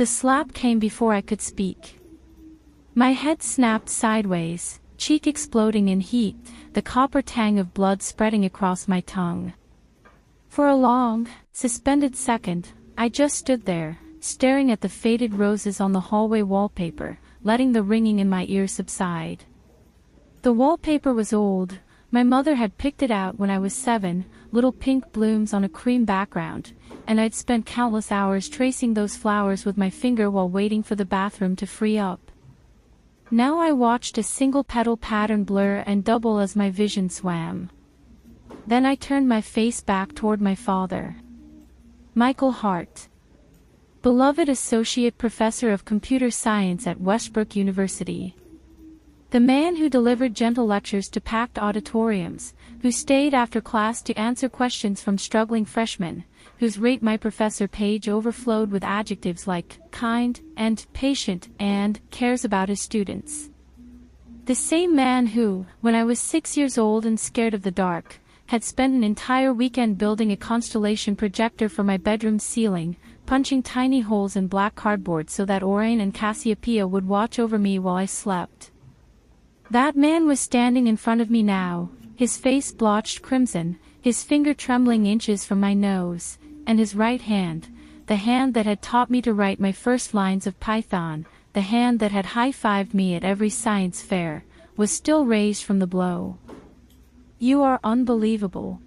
The slap came before I could speak. My head snapped sideways, cheek exploding in heat, the copper tang of blood spreading across my tongue. For a long, suspended second, I just stood there, staring at the faded roses on the hallway wallpaper, letting the ringing in my ears subside. The wallpaper was old. My mother had picked it out when I was 7, little pink blooms on a cream background, and I'd spent countless hours tracing those flowers with my finger while waiting for the bathroom to free up. Now I watched a single petal pattern blur and double as my vision swam. Then I turned my face back toward my father. Michael Hart. Beloved Associate Professor of Computer Science at Westbrook University. The man who delivered gentle lectures to packed auditoriums, who stayed after class to answer questions from struggling freshmen, whose Rate My Professor page overflowed with adjectives like kind and patient and cares about his students. The same man who, when I was 6 years old and scared of the dark, had spent an entire weekend building a constellation projector for my bedroom ceiling, punching tiny holes in black cardboard so that Orion and Cassiopeia would watch over me while I slept. That man was standing in front of me now, his face blotched crimson, his finger trembling inches from my nose, and his right hand, the hand that had taught me to write my first lines of Python, the hand that had high-fived me at every science fair, was still raised from the blow. "You are unbelievable."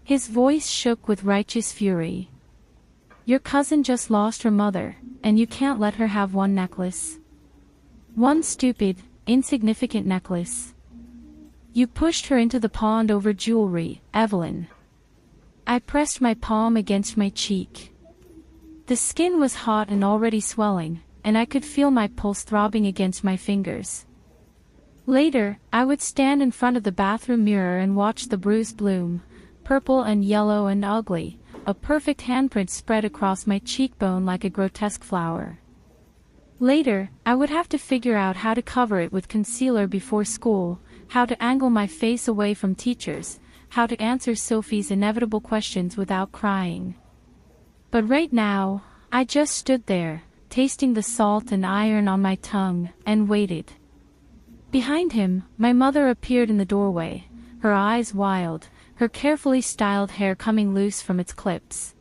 His voice shook with righteous fury. "Your cousin just lost her mother, and you can't let her have one necklace. One stupid, insignificant necklace. You pushed her into the pond over jewelry, Evelyn." I pressed my palm against my cheek. The skin was hot and already swelling, and I could feel my pulse throbbing against my fingers. Later, I would stand in front of the bathroom mirror and watch the bruise bloom, purple and yellow and ugly, a perfect handprint spread across my cheekbone like a grotesque flower. Later, I would have to figure out how to cover it with concealer before school, how to angle my face away from teachers, how to answer Sophie's inevitable questions without crying. But right now, I just stood there, tasting the salt and iron on my tongue, and waited. Behind him, my mother appeared in the doorway, her eyes wild, her carefully styled hair coming loose from its clips.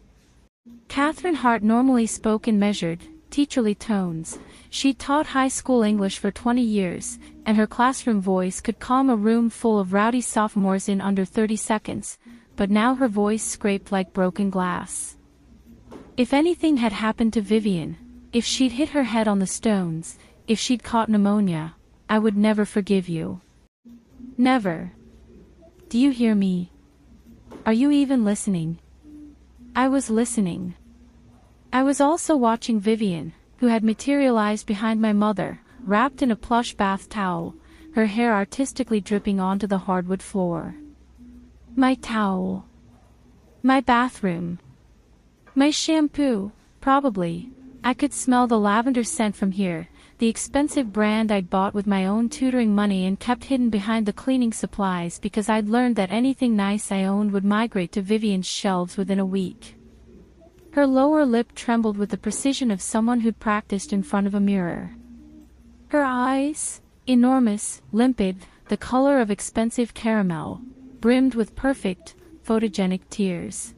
Catherine Hart normally spoke in measured, teacherly tones. She'd taught high school English for 20 years, and her classroom voice could calm a room full of rowdy sophomores in under 30 seconds, but now her voice scraped like broken glass. "If anything had happened to Vivian, if she'd hit her head on the stones, if she'd caught pneumonia, I would never forgive you. Never. Do you hear me? Are you even listening?" I was listening. I was also watching Vivian, who had materialized behind my mother, wrapped in a plush bath towel, her hair artistically dripping onto the hardwood floor. My towel. My bathroom. My shampoo, probably. I could smell the lavender scent from here, the expensive brand I'd bought with my own tutoring money and kept hidden behind the cleaning supplies because I'd learned that anything nice I owned would migrate to Vivian's shelves within a week. Her lower lip trembled with the precision of someone who'd practiced in front of a mirror. Her eyes, enormous, limpid, the color of expensive caramel, brimmed with perfect, photogenic tears.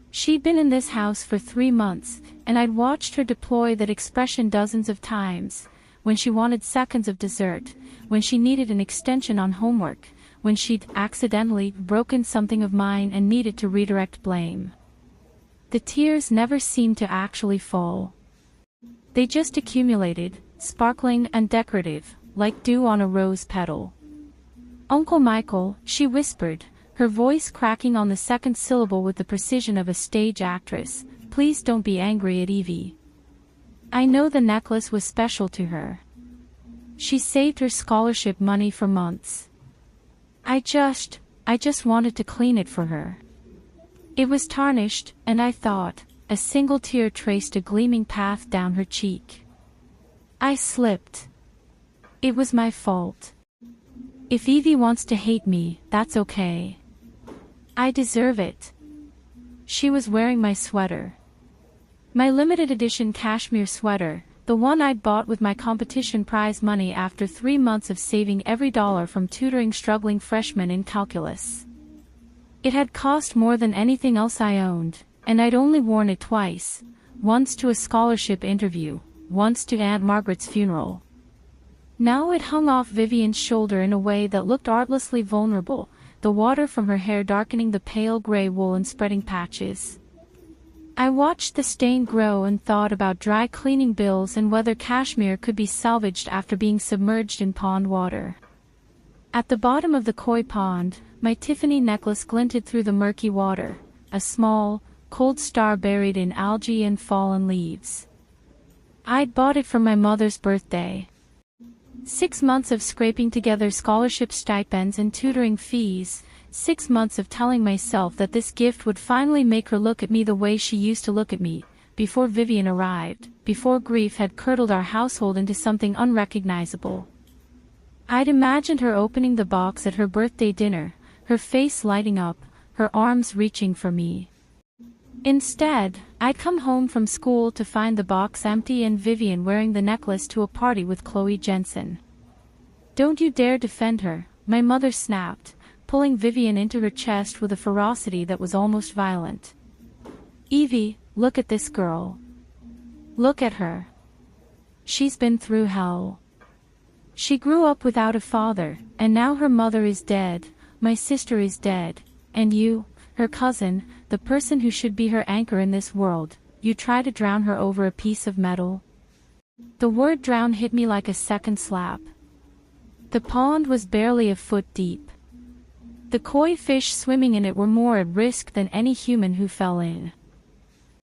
She'd been in this house for 3 months, and I'd watched her deploy that expression dozens of times, when she wanted seconds of dessert, when she needed an extension on homework, when she'd accidentally broken something of mine and needed to redirect blame. The tears never seemed to actually fall. They just accumulated, sparkling and decorative, like dew on a rose petal. "Uncle Michael," she whispered, her voice cracking on the second syllable with the precision of a stage actress, "please don't be angry at Evie. I know the necklace was special to her. She saved her scholarship money for months. I just wanted to clean it for her. It was tarnished, and I thought," a single tear traced a gleaming path down her cheek. "I slipped. It was my fault. If Evie wants to hate me, that's okay. I deserve it." She was wearing my sweater. My limited edition cashmere sweater, the one I'd bought with my competition prize money after 3 months of saving every dollar from tutoring struggling freshmen in calculus. It had cost more than anything else I owned, and I'd only worn it twice, once to a scholarship interview, once to Aunt Margaret's funeral. Now it hung off Vivian's shoulder in a way that looked artlessly vulnerable, the water from her hair darkening the pale gray wool and spreading patches. I watched the stain grow and thought about dry cleaning bills and whether cashmere could be salvaged after being submerged in pond water. At the bottom of the koi pond, my Tiffany necklace glinted through the murky water, a small, cold star buried in algae and fallen leaves. I'd bought it for my mother's birthday. 6 months of scraping together scholarship stipends and tutoring fees, 6 months of telling myself that this gift would finally make her look at me the way she used to look at me, before Vivian arrived, before grief had curdled our household into something unrecognizable. I'd imagined her opening the box at her birthday dinner, her face lighting up, her arms reaching for me. Instead, I'd come home from school to find the box empty and Vivian wearing the necklace to a party with Chloe Jensen. "Don't you dare defend her," my mother snapped, pulling Vivian into her chest with a ferocity that was almost violent. "Evie, look at this girl. Look at her. She's been through hell. She grew up without a father, and now her mother is dead, my sister is dead, and you, her cousin, the person who should be her anchor in this world, you try to drown her over a piece of metal." The word drown hit me like a second slap. The pond was barely a foot deep. The koi fish swimming in it were more at risk than any human who fell in.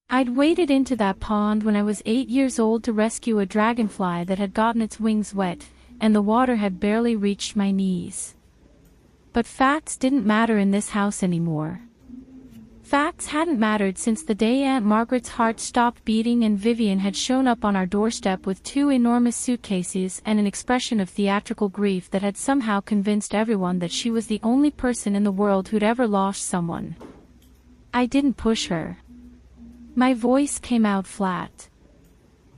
I'd waded into that pond when I was 8 years old to rescue a dragonfly that had gotten its wings wet, and the water had barely reached my knees. But facts didn't matter in this house anymore. Facts hadn't mattered since the day Aunt Margaret's heart stopped beating and Vivian had shown up on our doorstep with 2 enormous suitcases and an expression of theatrical grief that had somehow convinced everyone that she was the only person in the world who'd ever lost someone. I didn't push her. My voice came out flat.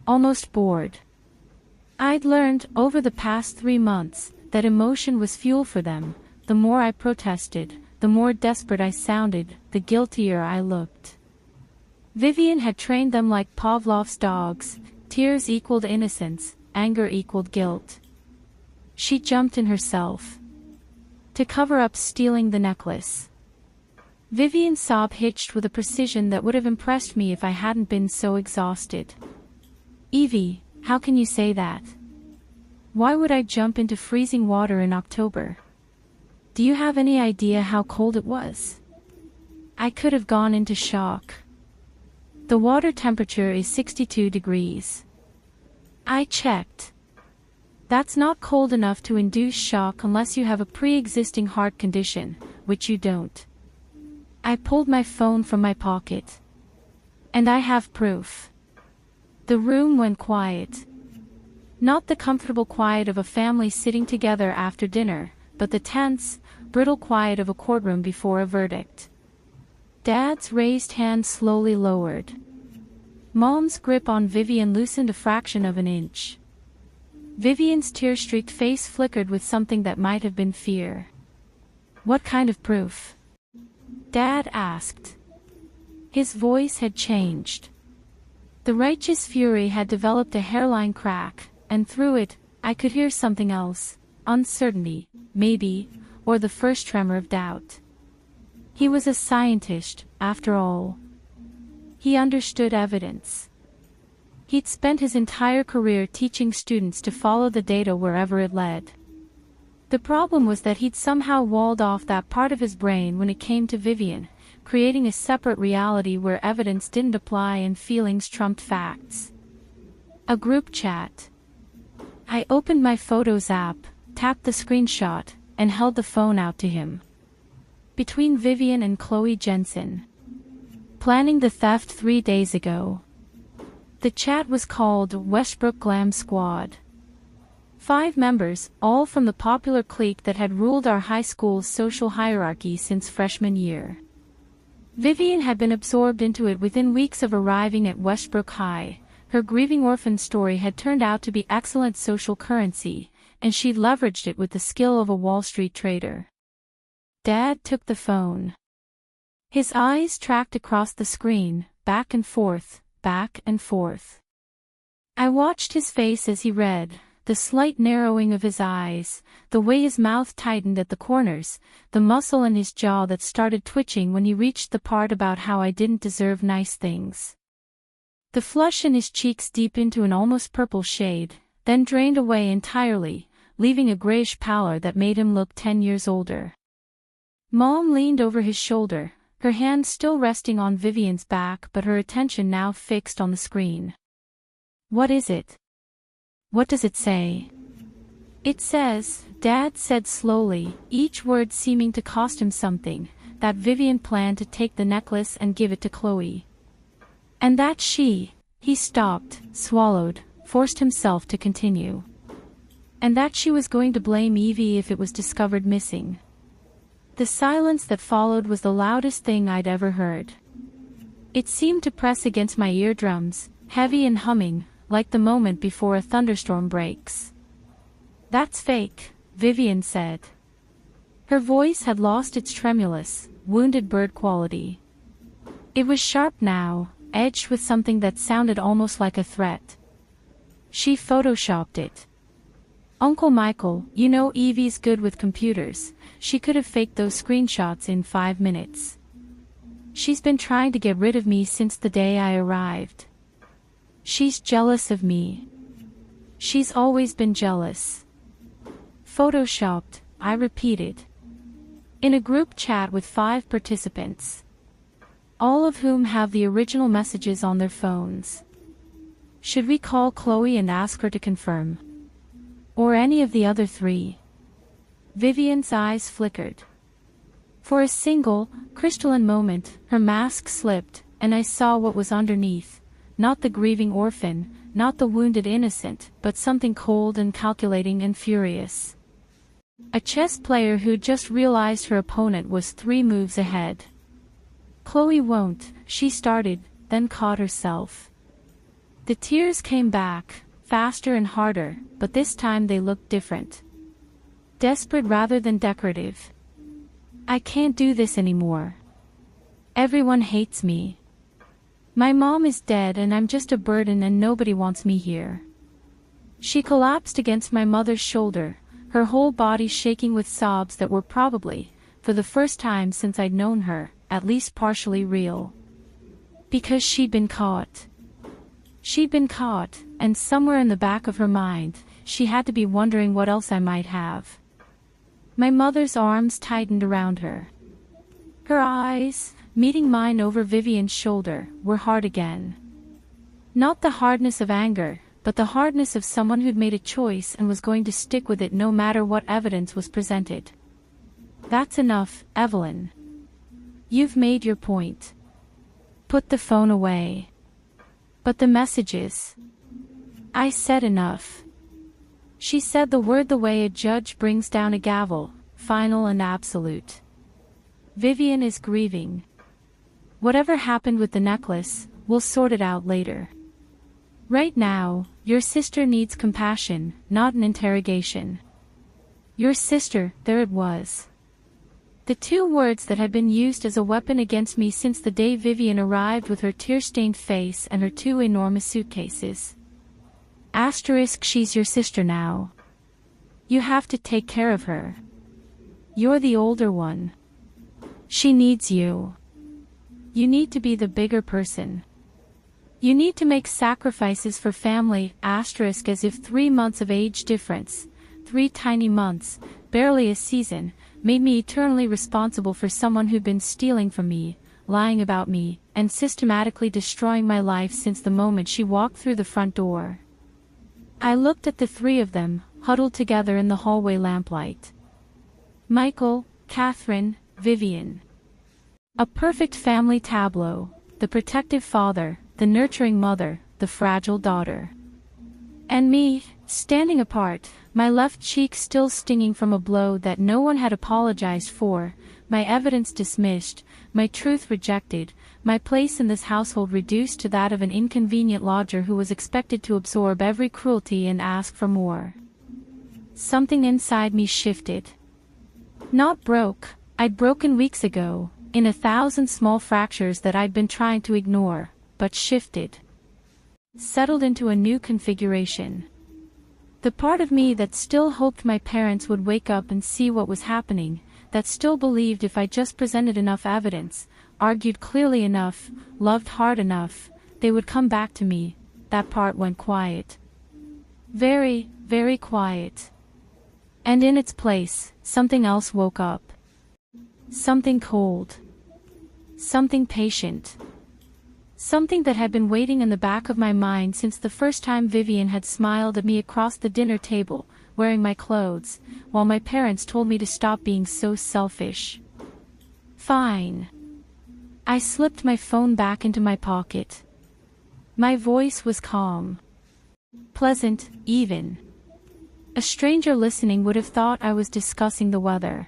Almost bored. I'd learned, over the past 3 months, that emotion was fuel for them. The more I protested, the more desperate I sounded, the guiltier I looked. Vivian had trained them like Pavlov's dogs. Tears equaled innocence, anger equaled guilt. She jumped in herself to cover up stealing the necklace. Vivian's sob hitched with a precision that would have impressed me if I hadn't been so exhausted. "Evie, how can you say that? Why would I jump into freezing water in October? Do you have any idea how cold it was? I could have gone into shock. The water temperature is 62 degrees. I checked. That's not cold enough to induce shock unless you have a pre-existing heart condition, which you don't." I pulled my phone from my pocket. "And I have proof." The room went quiet. Not the comfortable quiet of a family sitting together after dinner, but the tense, brittle quiet of a courtroom before a verdict. Dad's raised hand slowly lowered. Mom's grip on Vivian loosened a fraction of an inch. Vivian's tear-streaked face flickered with something that might have been fear. "What kind of proof?" Dad asked. His voice had changed. The righteous fury had developed a hairline crack, and through it, I could hear something else. Uncertainty, maybe, or the first tremor of doubt. He was a scientist, after all. He understood evidence. He'd spent his entire career teaching students to follow the data wherever it led. The problem was that he'd somehow walled off that part of his brain when it came to Vivian, creating a separate reality where evidence didn't apply and feelings trumped facts. A group chat. I opened my Photos app, tapped the screenshot, and held the phone out to him. Between Vivian and Chloe Jensen. Planning the theft 3 days ago. The chat was called Westbrook Glam Squad. 5 members, all from the popular clique that had ruled our high school's social hierarchy since freshman year. Vivian had been absorbed into it within weeks of arriving at Westbrook High. Her grieving orphan story had turned out to be excellent social currency, and she'd leveraged it with the skill of a Wall Street trader. Dad took the phone. His eyes tracked across the screen, back and forth, back and forth. I watched his face as he read, the slight narrowing of his eyes, the way his mouth tightened at the corners, the muscle in his jaw that started twitching when he reached the part about how I didn't deserve nice things. The flush in his cheeks deepened to an almost purple shade, then drained away entirely, leaving a grayish pallor that made him look 10 years older. Mom leaned over his shoulder, her hand still resting on Vivian's back but her attention now fixed on the screen. "What is it? What does it say?" "It says," Dad said slowly, each word seeming to cost him something, "that Vivian planned to take the necklace and give it to Chloe. And that he stopped, swallowed, forced himself to continue. And that she was going to blame Evie if it was discovered missing." The silence that followed was the loudest thing I'd ever heard. It seemed to press against my eardrums, heavy and humming, like the moment before a thunderstorm breaks. "That's fake," Vivian said. Her voice had lost its tremulous, wounded bird quality. It was sharp now, edged with something that sounded almost like a threat. "She photoshopped it. Uncle Michael, you know Evie's good with computers, she could have faked those screenshots in 5 minutes. She's been trying to get rid of me since the day I arrived. She's jealous of me. She's always been jealous." "Photoshopped," I repeated. "In a group chat with 5 participants. All of whom have the original messages on their phones. Should we call Chloe and ask her to confirm? Or any of the other 3? Vivian's eyes flickered. For a single, crystalline moment, her mask slipped, and I saw what was underneath. Not the grieving orphan, not the wounded innocent, but something cold and calculating and furious. A chess player who just realized her opponent was 3 moves ahead. "Chloe won't," she started, then caught herself. The tears came back, faster and harder, but this time they looked different. Desperate rather than decorative. "I can't do this anymore. Everyone hates me. My mom is dead and I'm just a burden and nobody wants me here." She collapsed against my mother's shoulder, her whole body shaking with sobs that were probably, for the first time since I'd known her, at least partially real. Because she'd been caught. She'd been caught, and somewhere in the back of her mind, she had to be wondering what else I might have. My mother's arms tightened around her. Her eyes, meeting mine over Vivian's shoulder, were hard again. Not the hardness of anger, but the hardness of someone who'd made a choice and was going to stick with it no matter what evidence was presented. "That's enough, Evelyn. You've made your point. Put the phone away." "But the messages." I said enough. She said the word the way a judge brings down a gavel, final and absolute. "Vivian is grieving. Whatever happened with the necklace, we'll sort it out later. Right now, your sister needs compassion, not an interrogation." Your sister, there it was. The 2 words that had been used as a weapon against me since the day Vivian arrived with her tear-stained face and her 2 enormous suitcases. Asterisk, she's your sister now. You have to take care of her. You're the older one. She needs you. You need to be the bigger person. You need to make sacrifices for family, asterisk, as if 3 months of age difference, 3 tiny months, barely a season, made me eternally responsible for someone who'd been stealing from me, lying about me, and systematically destroying my life since the moment she walked through the front door. I looked at the 3 of them, huddled together in the hallway lamplight. Michael, Catherine, Vivian. A perfect family tableau, the protective father, the nurturing mother, the fragile daughter. And me, standing apart, my left cheek still stinging from a blow that no one had apologized for, my evidence dismissed, my truth rejected, my place in this household reduced to that of an inconvenient lodger who was expected to absorb every cruelty and ask for more. Something inside me shifted. Not broke, I'd broken weeks ago, in 1,000 small fractures that I'd been trying to ignore, but shifted. Settled into a new configuration. The part of me that still hoped my parents would wake up and see what was happening, that still believed if I just presented enough evidence, argued clearly enough, loved hard enough, they would come back to me, that part went quiet. Very, very quiet. And in its place, something else woke up. Something cold. Something patient. Something that had been waiting in the back of my mind since the first time Vivian had smiled at me across the dinner table, wearing my clothes, while my parents told me to stop being so selfish. Fine. I slipped my phone back into my pocket. My voice was calm. Pleasant, even. A stranger listening would have thought I was discussing the weather.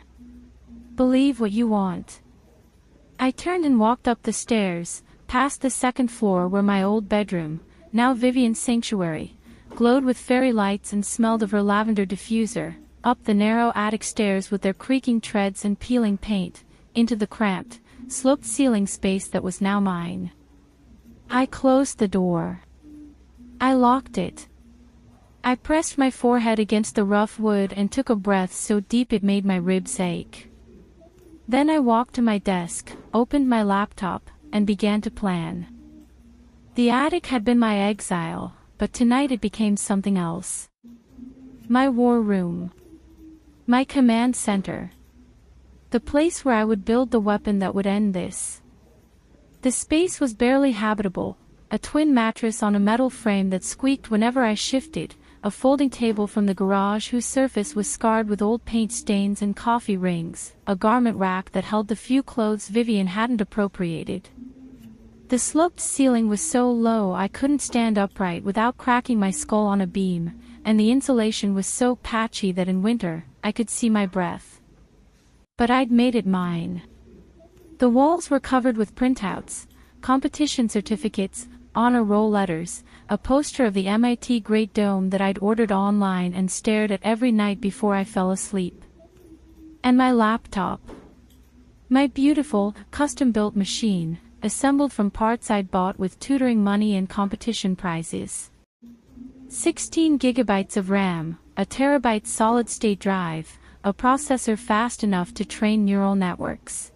Believe what you want. I turned and walked up the stairs, past the second floor where my old bedroom, now Vivian's sanctuary, glowed with fairy lights and smelled of her lavender diffuser, up the narrow attic stairs with their creaking treads and peeling paint, into the cramped, sloped ceiling space that was now mine. I closed the door. I locked it. I pressed my forehead against the rough wood and took a breath so deep it made my ribs ache. Then I walked to my desk, opened my laptop, and began to plan. The attic had been my exile, but tonight it became something else. My war room. My command center. The place where I would build the weapon that would end this. The space was barely habitable, a twin mattress on a metal frame that squeaked whenever I shifted, a folding table from the garage whose surface was scarred with old paint stains and coffee rings, a garment rack that held the few clothes Vivian hadn't appropriated. The sloped ceiling was so low I couldn't stand upright without cracking my skull on a beam, and the insulation was so patchy that in winter, I could see my breath. But I'd made it mine. The walls were covered with printouts, competition certificates, honor roll letters, a poster of the MIT Great Dome that I'd ordered online and stared at every night before I fell asleep. And my laptop. My beautiful, custom-built machine, assembled from parts I'd bought with tutoring money and competition prizes. 16 gigabytes of RAM, a terabyte solid-state drive, a processor fast enough to train neural networks.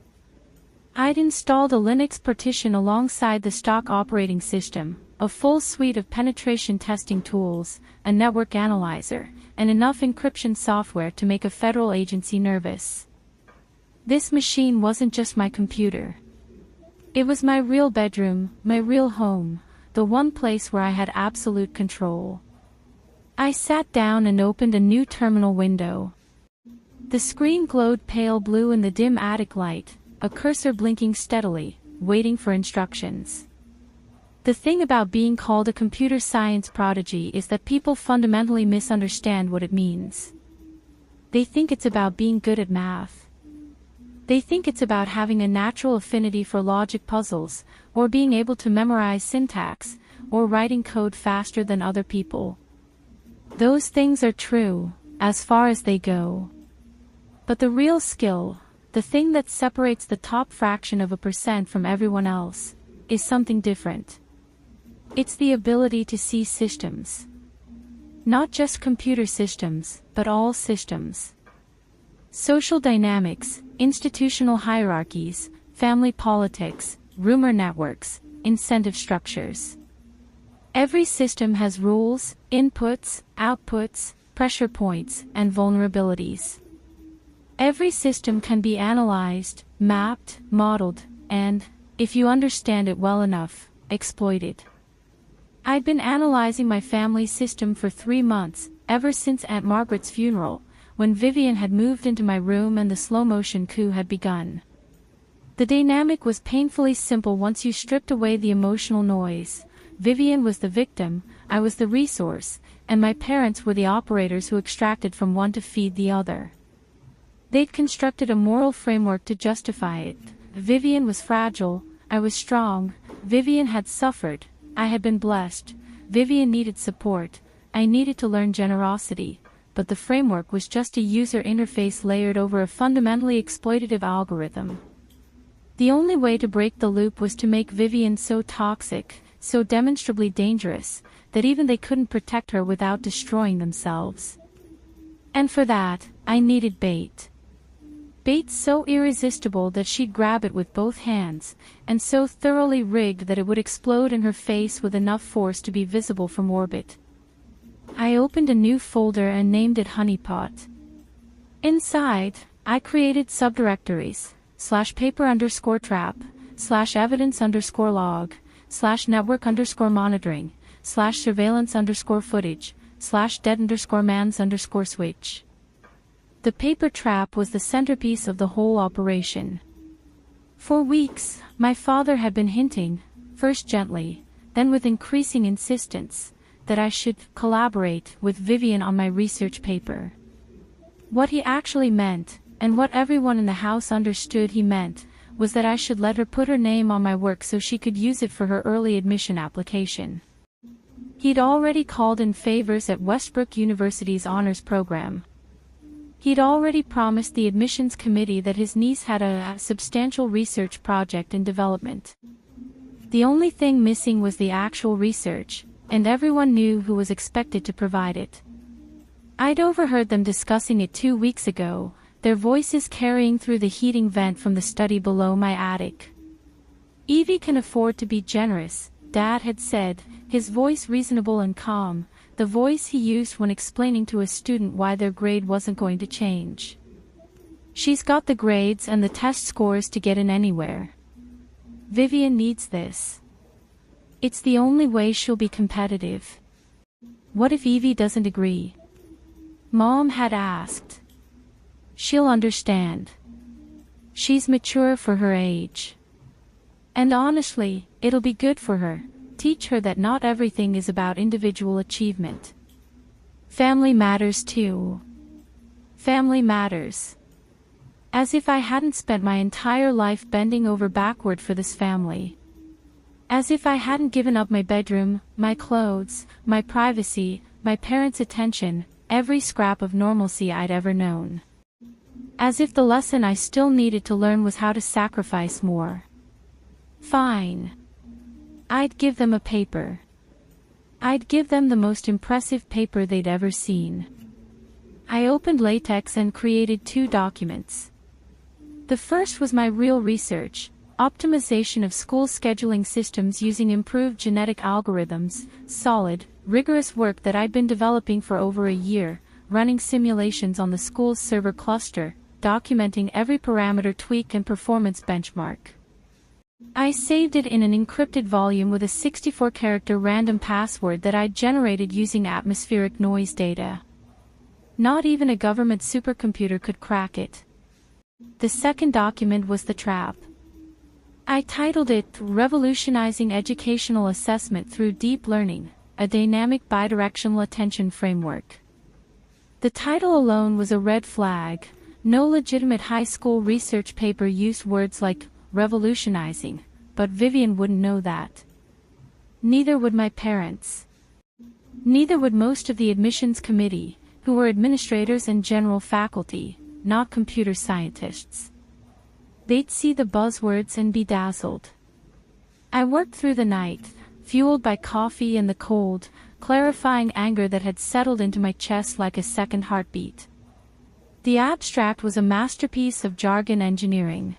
I'd installed a Linux partition alongside the stock operating system, a full suite of penetration testing tools, a network analyzer, and enough encryption software to make a federal agency nervous. This machine wasn't just my computer. It was my real bedroom, my real home, the one place where I had absolute control. I sat down and opened a new terminal window. The screen glowed pale blue in the dim attic light, a cursor blinking steadily, waiting for instructions. The thing about being called a computer science prodigy is that people fundamentally misunderstand what it means. They think it's about being good at math. They think it's about having a natural affinity for logic puzzles, or being able to memorize syntax, or writing code faster than other people. Those things are true, as far as they go. But the real skill, the thing that separates the top fraction of a percent from everyone else, is something different. It's the ability to see systems. Not just computer systems, but all systems. Social dynamics, institutional hierarchies, family politics, rumor networks, incentive structures. Every system has rules, inputs, outputs, pressure points, and vulnerabilities. Every system can be analyzed, mapped, modeled, and, if you understand it well enough, exploited. I'd been analyzing my family system for 3 months, ever since Aunt Margaret's funeral, when Vivian had moved into my room and the slow-motion coup had begun. The dynamic was painfully simple once you stripped away the emotional noise. Vivian was the victim, I was the resource, and my parents were the operators who extracted from one to feed the other. They'd constructed a moral framework to justify it. Vivian was fragile, I was strong. Vivian had suffered, I had been blessed. Vivian needed support, I needed to learn generosity. But the framework was just a user interface layered over a fundamentally exploitative algorithm. The only way to break the loop was to make Vivian so toxic, so demonstrably dangerous, that even they couldn't protect her without destroying themselves. And for that, I needed bait. Bait so irresistible that she'd grab it with both hands, and so thoroughly rigged that it would explode in her face with enough force to be visible from orbit. I opened a new folder and named it Honeypot. Inside, I created subdirectories, /paper_trap, /evidence_log, /network_monitoring, /surveillance_footage, /dead_mans_switch. The paper trap was the centerpiece of the whole operation. For weeks, my father had been hinting, first gently, then with increasing insistence, that I should collaborate with Vivian on my research paper. What he actually meant, and what everyone in the house understood he meant, was that I should let her put her name on my work so she could use it for her early admission application. He'd already called in favors at Westbrook University's honors program. He'd already promised the admissions committee that his niece had a substantial research project in development. The only thing missing was the actual research, and everyone knew who was expected to provide it. I'd overheard them discussing it 2 weeks ago, their voices carrying through the heating vent from the study below my attic. Evie can afford to be generous, Dad had said, his voice reasonable and calm, the voice he used when explaining to a student why their grade wasn't going to change. She's got the grades and the test scores to get in anywhere. Vivian needs this. It's the only way she'll be competitive. What if Evie doesn't agree? Mom had asked. She'll understand. She's mature for her age. And honestly, it'll be good for her. Teach her that not everything is about individual achievement. Family matters too. Family matters. As if I hadn't spent my entire life bending over backward for this family. As if I hadn't given up my bedroom, my clothes, my privacy, my parents' attention, every scrap of normalcy I'd ever known. As if the lesson I still needed to learn was how to sacrifice more. Fine. I'd give them a paper. I'd give them the most impressive paper they'd ever seen. I opened LaTeX and created 2 documents. The first was my real research, optimization of school scheduling systems using improved genetic algorithms, solid, rigorous work that I'd been developing for over a year, running simulations on the school's server cluster, documenting every parameter tweak and performance benchmark. I saved it in an encrypted volume with a 64-character random password that I'd generated using atmospheric noise data. Not even a government supercomputer could crack it. The second document was the trap. I titled it Revolutionizing Educational Assessment Through Deep Learning, a Dynamic Bidirectional Attention Framework. The title alone was a red flag. No legitimate high school research paper used words like revolutionizing, but Vivian wouldn't know that. Neither would my parents. Neither would most of the admissions committee, who were administrators and general faculty, not computer scientists. They'd see the buzzwords and be dazzled. I worked through the night, fueled by coffee and the cold, clarifying anger that had settled into my chest like a second heartbeat. The abstract was a masterpiece of jargon engineering.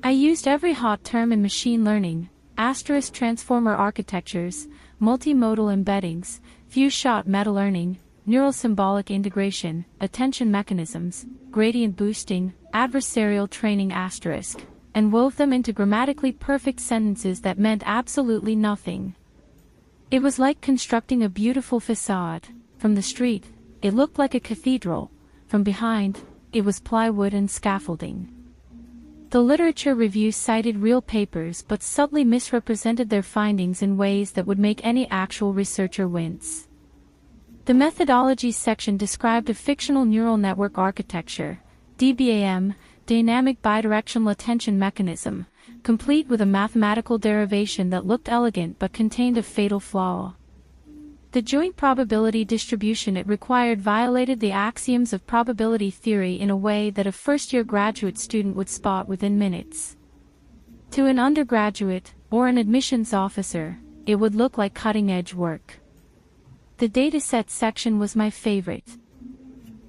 I used every hot term in machine learning, asterisk transformer architectures, multimodal embeddings, few-shot meta-learning, neural symbolic integration, attention mechanisms, gradient boosting, adversarial training asterisk, and wove them into grammatically perfect sentences that meant absolutely nothing. It was like constructing a beautiful facade. From the street, it looked like a cathedral. From behind, it was plywood and scaffolding. The literature review cited real papers but subtly misrepresented their findings in ways that would make any actual researcher wince. The methodology section described a fictional neural network architecture, DBAM, dynamic bidirectional attention mechanism, complete with a mathematical derivation that looked elegant but contained a fatal flaw. The joint probability distribution it required violated the axioms of probability theory in a way that a first-year graduate student would spot within minutes. To an undergraduate, or an admissions officer, it would look like cutting-edge work. The dataset section was my favorite.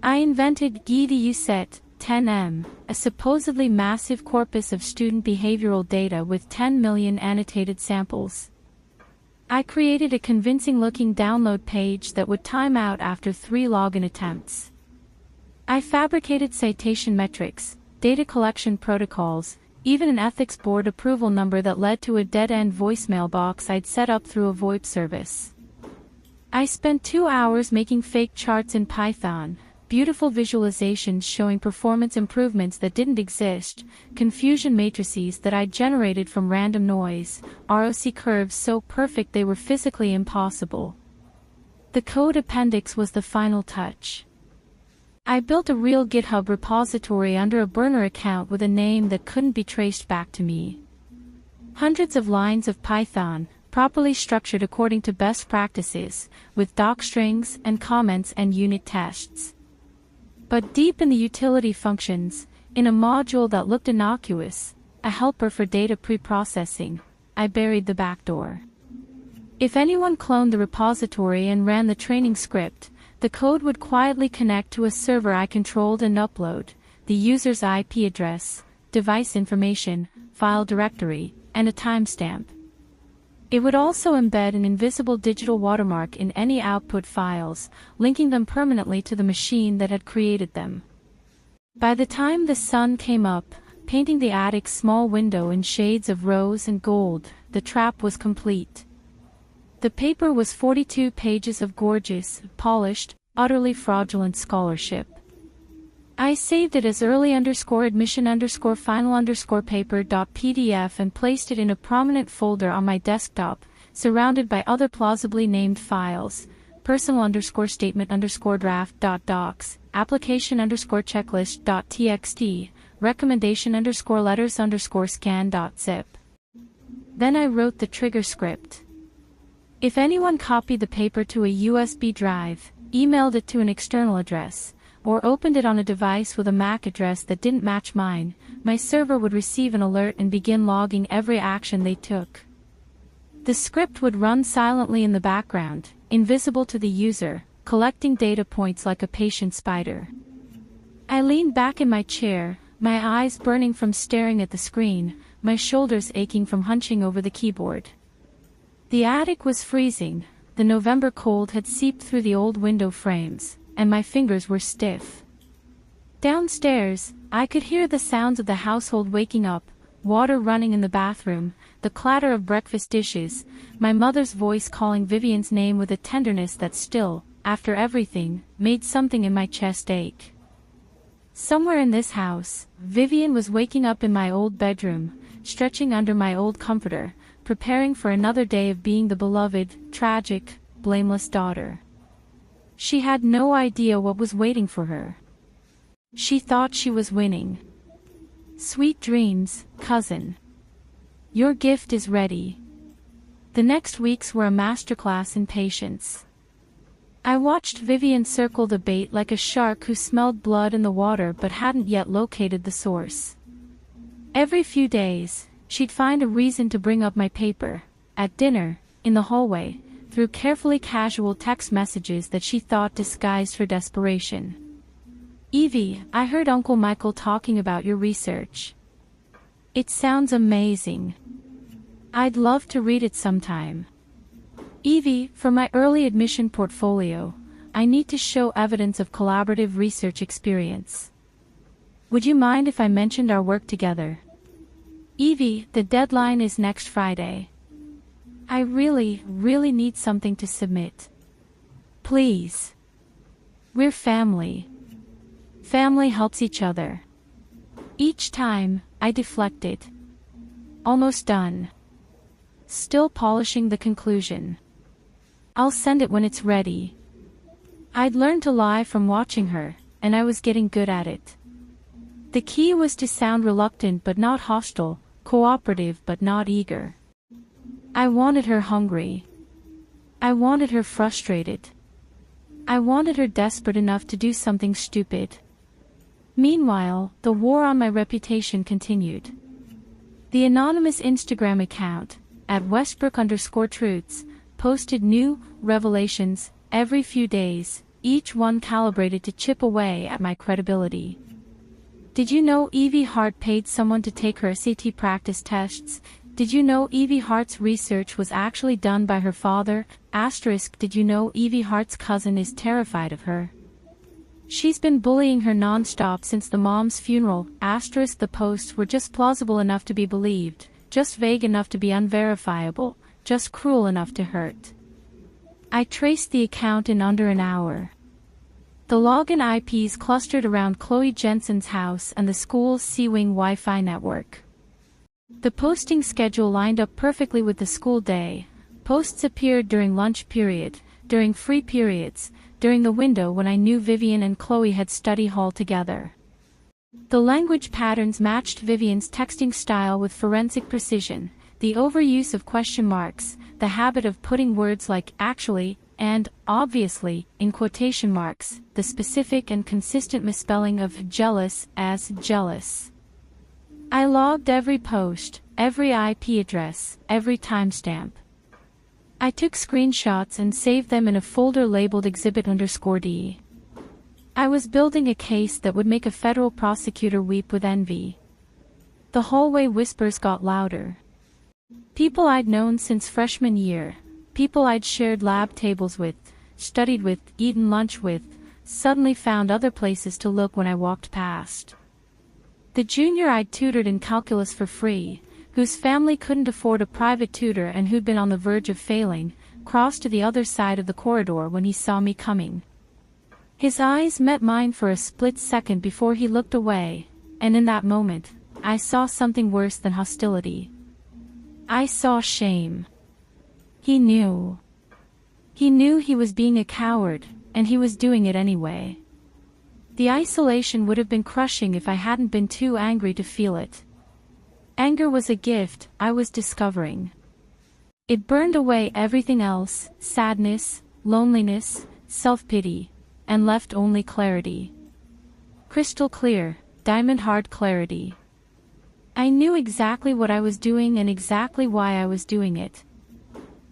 I invented 𝐒𝐄𝐒𝐑𝐘 10M, a supposedly massive corpus of student behavioral data with 10 million annotated samples. I created a convincing-looking download page that would time out after 3 login attempts. I fabricated citation metrics, data collection protocols, even an ethics board approval number that led to a dead-end voicemail box I'd set up through a VoIP service. I spent 2 hours making fake charts in Python, beautiful visualizations showing performance improvements that didn't exist, confusion matrices that I generated from random noise, ROC curves so perfect they were physically impossible. The code appendix was the final touch. I built a real GitHub repository under a burner account with a name that couldn't be traced back to me. Hundreds of lines of Python, properly structured according to best practices, with docstrings and comments and unit tests. But deep in the utility functions, in a module that looked innocuous, a helper for data pre-processing, I buried the backdoor. If anyone cloned the repository and ran the training script, the code would quietly connect to a server I controlled and upload the user's IP address, device information, file directory, and a timestamp. It would also embed an invisible digital watermark in any output files, linking them permanently to the machine that had created them. By the time the sun came up, painting the attic's small window in shades of rose and gold, the trap was complete. The paper was 42 pages of gorgeous, polished, utterly fraudulent scholarship. I saved it as early_admission_final_paper.pdf and placed it in a prominent folder on my desktop, surrounded by other plausibly named files, personal_statement_draft.docs, application_checklist.txt, recommendation_letters_scan.zip. Then I wrote the trigger script. If anyone copied the paper to a USB drive, emailed it to an external address, or opened it on a device with a MAC address that didn't match mine, my server would receive an alert and begin logging every action they took. The script would run silently in the background, invisible to the user, collecting data points like a patient spider. I leaned back in my chair, my eyes burning from staring at the screen, my shoulders aching from hunching over the keyboard. The attic was freezing, the November cold had seeped through the old window frames, and my fingers were stiff. Downstairs, I could hear the sounds of the household waking up, water running in the bathroom, the clatter of breakfast dishes, my mother's voice calling Vivian's name with a tenderness that still, after everything, made something in my chest ache. Somewhere in this house, Vivian was waking up in my old bedroom, stretching under my old comforter, preparing for another day of being the beloved, tragic, blameless daughter. She had no idea what was waiting for her. She thought she was winning. Sweet dreams, cousin. Your gift is ready. The next weeks were a masterclass in patience. I watched Vivian circle the bait like a shark who smelled blood in the water but hadn't yet located the source. Every few days, she'd find a reason to bring up my paper, at dinner, in the hallway, through carefully casual text messages that she thought disguised her desperation. "Evie, I heard Uncle Michael talking about your research. It sounds amazing. I'd love to read it sometime. Evie, for my early admission portfolio, I need to show evidence of collaborative research experience. Would you mind if I mentioned our work together? Evie, the deadline is next Friday. I really need something to submit. Please. We're family. Family helps each other." Each time, I deflected. Almost done. Still polishing the conclusion. I'll send it when it's ready. I'd learned to lie from watching her, and I was getting good at it. The key was to sound reluctant but not hostile, cooperative but not eager. I wanted her hungry. I wanted her frustrated. I wanted her desperate enough to do something stupid. Meanwhile, the war on my reputation continued. The anonymous Instagram account, @Westbrook_truths, posted new revelations every few days, each one calibrated to chip away at my credibility. Did you know Evelyn Hart paid someone to take her SAT practice tests? Did you know Evelyn Hart's research was actually done by her father? *, did you know Evelyn Hart's cousin is terrified of her? She's been bullying her non-stop since the mom's funeral. *, the posts were just plausible enough to be believed, just vague enough to be unverifiable, just cruel enough to hurt. I traced the account in under an hour. The login IPs clustered around Chloe Jensen's house and the school's C-Wing Wi-Fi network. The posting schedule lined up perfectly with the school day. Posts appeared during lunch period, during free periods, during the window when I knew Vivian and Chloe had study hall together. The language patterns matched Vivian's texting style with forensic precision, the overuse of question marks, the habit of putting words like actually and obviously in quotation marks, the specific and consistent misspelling of jealous as jealous. I logged every post, every IP address, every timestamp. I took screenshots and saved them in a folder labeled exhibit_D. I was building a case that would make a federal prosecutor weep with envy. The hallway whispers got louder. People I'd known since freshman year, people I'd shared lab tables with, studied with, eaten lunch with, suddenly found other places to look when I walked past. The junior I'd tutored in calculus for free, whose family couldn't afford a private tutor and who'd been on the verge of failing, crossed to the other side of the corridor when he saw me coming. His eyes met mine for a split second before he looked away, and in that moment, I saw something worse than hostility. I saw shame. He knew. He knew he was being a coward, and he was doing it anyway. The isolation would have been crushing if I hadn't been too angry to feel it. Anger was a gift I was discovering. It burned away everything else, sadness, loneliness, self-pity, and left only clarity. Crystal clear, diamond-hard clarity. I knew exactly what I was doing and exactly why I was doing it.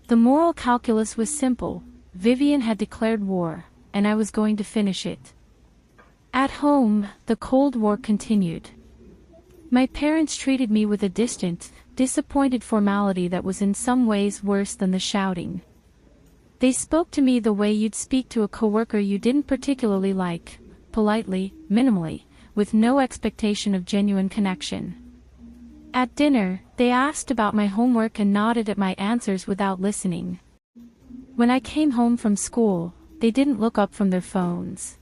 The moral calculus was simple. Vivian had declared war, and I was going to finish it. At home, the Cold War continued. My parents treated me with a distant, disappointed formality that was in some ways worse than the shouting. They spoke to me the way you'd speak to a coworker you didn't particularly like, politely, minimally, with no expectation of genuine connection. At dinner, they asked about my homework and nodded at my answers without listening. When I came home from school, they didn't look up from their phones.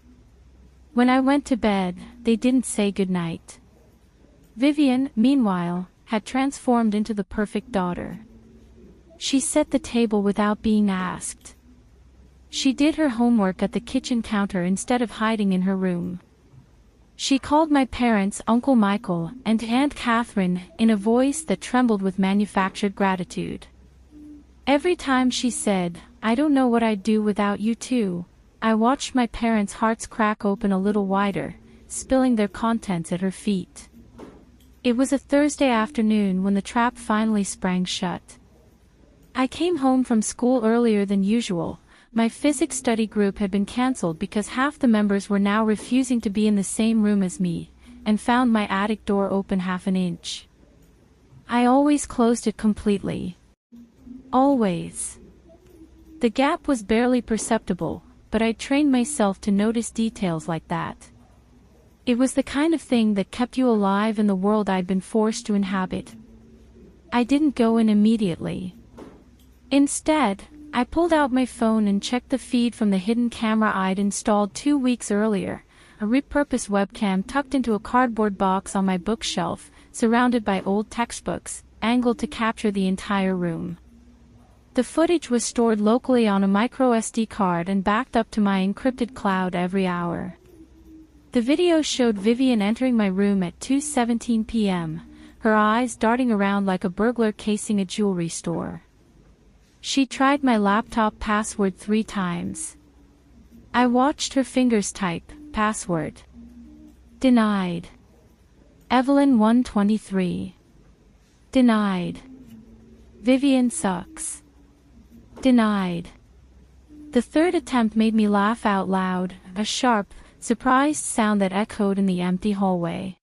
When I went to bed, they didn't say goodnight. Vivian, meanwhile, had transformed into the perfect daughter. She set the table without being asked. She did her homework at the kitchen counter instead of hiding in her room. She called my parents Uncle Michael and Aunt Catherine in a voice that trembled with manufactured gratitude. Every time she said, "I don't know what I'd do without you two," I watched my parents' hearts crack open a little wider, spilling their contents at her feet. It was a Thursday afternoon when the trap finally sprang shut. I came home from school earlier than usual. My physics study group had been cancelled because half the members were now refusing to be in the same room as me, and found my attic door open half an inch. I always closed it completely. Always. The gap was barely perceptible, but I trained myself to notice details like that. It was the kind of thing that kept you alive in the world I'd been forced to inhabit. I didn't go in immediately. Instead, I pulled out my phone and checked the feed from the hidden camera I'd installed 2 weeks earlier, a repurposed webcam tucked into a cardboard box on my bookshelf, surrounded by old textbooks, angled to capture the entire room. The footage was stored locally on a micro SD card and backed up to my encrypted cloud every hour. The video showed Vivian entering my room at 2:17 p.m., her eyes darting around like a burglar casing a jewelry store. She tried my laptop password 3 times. I watched her fingers type, password. Denied. Evelyn 123. Denied. Vivian sucks. Denied. The third attempt made me laugh out loud, a sharp, surprised sound that echoed in the empty hallway.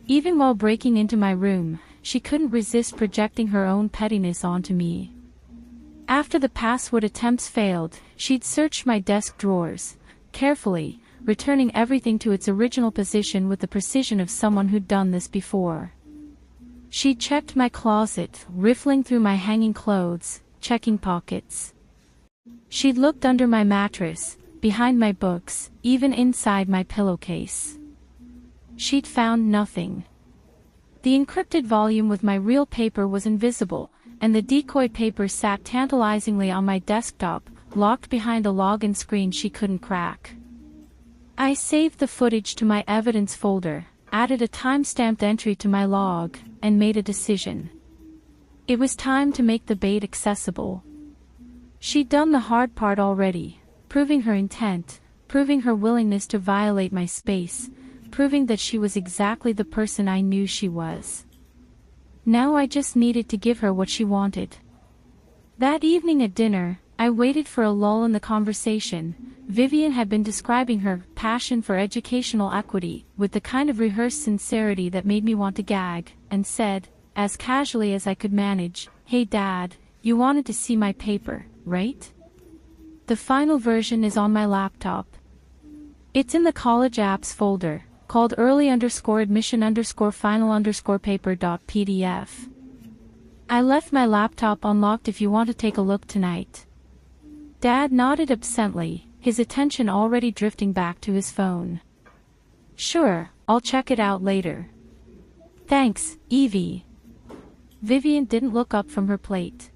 Even while breaking into my room, she couldn't resist projecting her own pettiness onto me. After the password attempts failed, she'd searched my desk drawers, carefully, returning everything to its original position with the precision of someone who'd done this before. She checked my closet, riffling through my hanging clothes, checking pockets. She'd looked under my mattress, behind my books, even inside my pillowcase. She'd found nothing. The encrypted volume with my real paper was invisible, and the decoy paper sat tantalizingly on my desktop, locked behind a login screen she couldn't crack. I saved the footage to my evidence folder, added a time-stamped entry to my log, and made a decision. It was time to make the bait accessible. She'd done the hard part already, proving her intent, proving her willingness to violate my space, proving that she was exactly the person I knew she was. Now I just needed to give her what she wanted. That evening at dinner, I waited for a lull in the conversation. Vivian had been describing her passion for educational equity with the kind of rehearsed sincerity that made me want to gag, and said, as casually as I could manage, "Hey Dad, you wanted to see my paper, right? The final version is on my laptop. It's in the college apps folder, called early_admission_final_paper.pdf. I left my laptop unlocked if you want to take a look tonight." Dad nodded absently, his attention already drifting back to his phone. "Sure, I'll check it out later." "Thanks, Evie." Vivian didn't look up from her plate.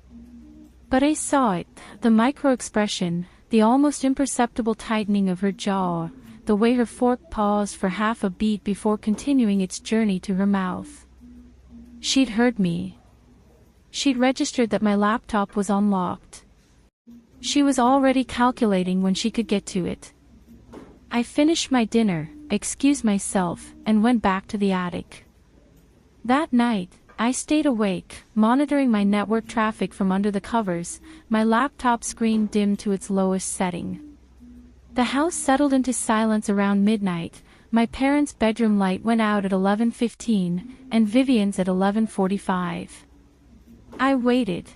But I saw it, the micro-expression, the almost imperceptible tightening of her jaw, the way her fork paused for half a beat before continuing its journey to her mouth. She'd heard me. She'd registered that my laptop was unlocked. She was already calculating when she could get to it. I finished my dinner, excused myself, and went back to the attic. That night, I stayed awake, monitoring my network traffic from under the covers, my laptop screen dimmed to its lowest setting. The house settled into silence around midnight. My parents' bedroom light went out at 11:15, and Vivian's at 11:45. I waited.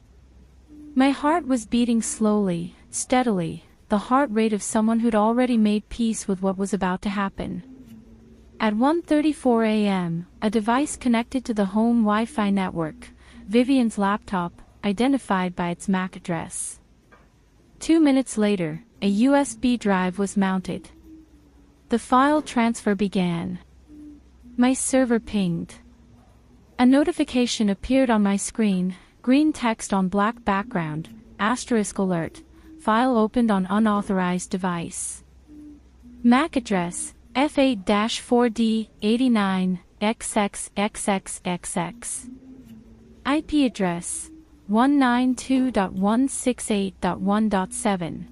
My heart was beating slowly, steadily, the heart rate of someone who'd already made peace with what was about to happen. At 1:34 a.m., a device connected to the home Wi-Fi network, Vivian's laptop, identified by its MAC address. 2 minutes later, a USB drive was mounted. The file transfer began. My server pinged. A notification appeared on my screen, green text on black background, *alert, file opened on unauthorized device. MAC address, F8-4D89, XXXXXX. IP address, 192.168.1.7.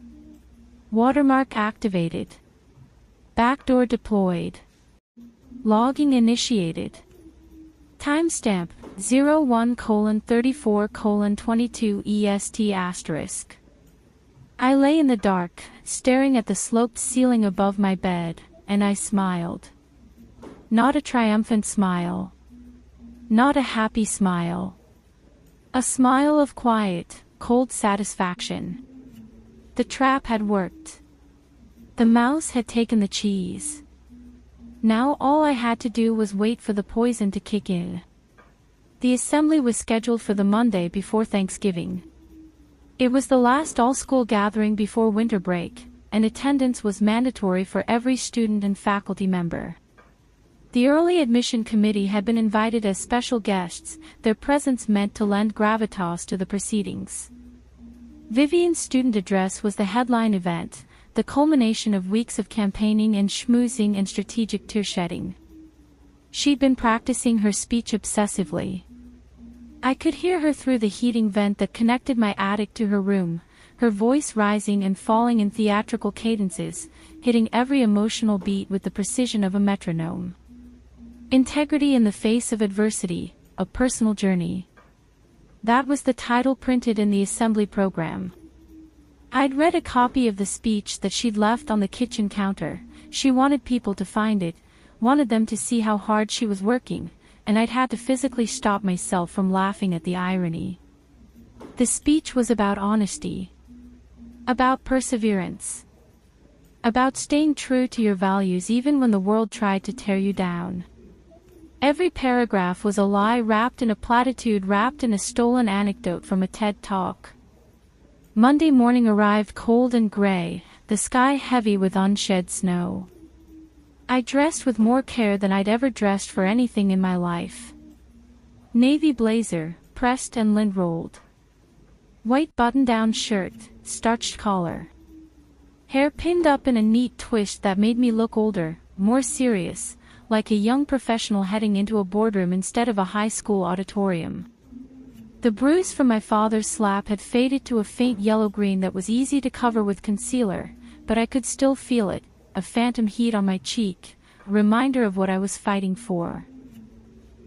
Watermark activated. Backdoor deployed. Logging initiated. Timestamp, 01:34:22 EST*. I lay in the dark, staring at the sloped ceiling above my bed, and I smiled. Not a triumphant smile. Not a happy smile. A smile of quiet, cold satisfaction. The trap had worked. The mouse had taken the cheese. Now all I had to do was wait for the poison to kick in. The assembly was scheduled for the Monday before Thanksgiving. It was the last all-school gathering before winter break, and attendance was mandatory for every student and faculty member. The early admission committee had been invited as special guests, their presence meant to lend gravitas to the proceedings. Vivian's student address was the headline event, the culmination of weeks of campaigning and schmoozing and strategic tear-shedding. She'd been practicing her speech obsessively. I could hear her through the heating vent that connected my attic to her room, her voice rising and falling in theatrical cadences, hitting every emotional beat with the precision of a metronome. Integrity in the Face of Adversity, A Personal Journey. That was the title printed in the assembly program. I'd read a copy of the speech that she'd left on the kitchen counter. She wanted people to find it, wanted them to see how hard she was working, and I'd had to physically stop myself from laughing at the irony. The speech was about honesty. About perseverance. About staying true to your values even when the world tried to tear you down. Every paragraph was a lie wrapped in a platitude, wrapped in a stolen anecdote from a TED Talk. Monday morning arrived cold and gray, the sky heavy with unshed snow. I dressed with more care than I'd ever dressed for anything in my life. Navy blazer, pressed and lint-rolled. White button-down shirt, starched collar. Hair pinned up in a neat twist that made me look older, more serious, like a young professional heading into a boardroom instead of a high school auditorium. The bruise from my father's slap had faded to a faint yellow-green that was easy to cover with concealer, but I could still feel it, a phantom heat on my cheek, a reminder of what I was fighting for.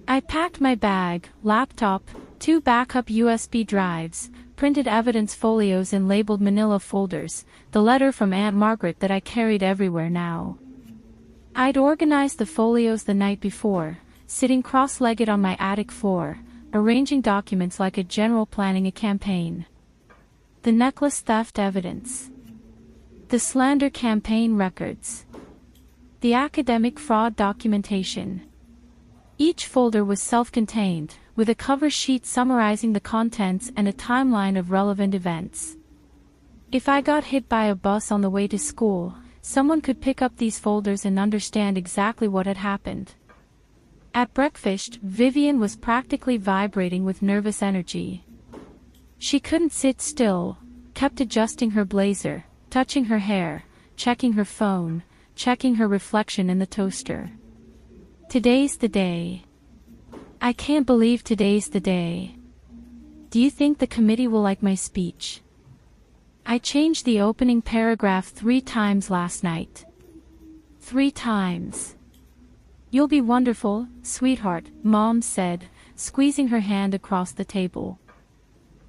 I packed my bag, laptop, 2 backup USB drives, printed evidence folios in labeled manila folders, the letter from Aunt Margaret that I carried everywhere now. I'd organized the folios the night before, sitting cross-legged on my attic floor, arranging documents like a general planning a campaign. The necklace theft evidence. The slander campaign records. The academic fraud documentation. Each folder was self-contained, with a cover sheet summarizing the contents and a timeline of relevant events. If I got hit by a bus on the way to school, someone could pick up these folders and understand exactly what had happened. At breakfast, Vivian was practically vibrating with nervous energy. She couldn't sit still, kept adjusting her blazer, touching her hair, checking her phone, checking her reflection in the toaster. Today's the day. I can't believe today's the day. Do you think the committee will like my speech? I changed the opening paragraph 3 times last night. 3 times. You'll be wonderful, sweetheart, Mom said, squeezing her hand across the table.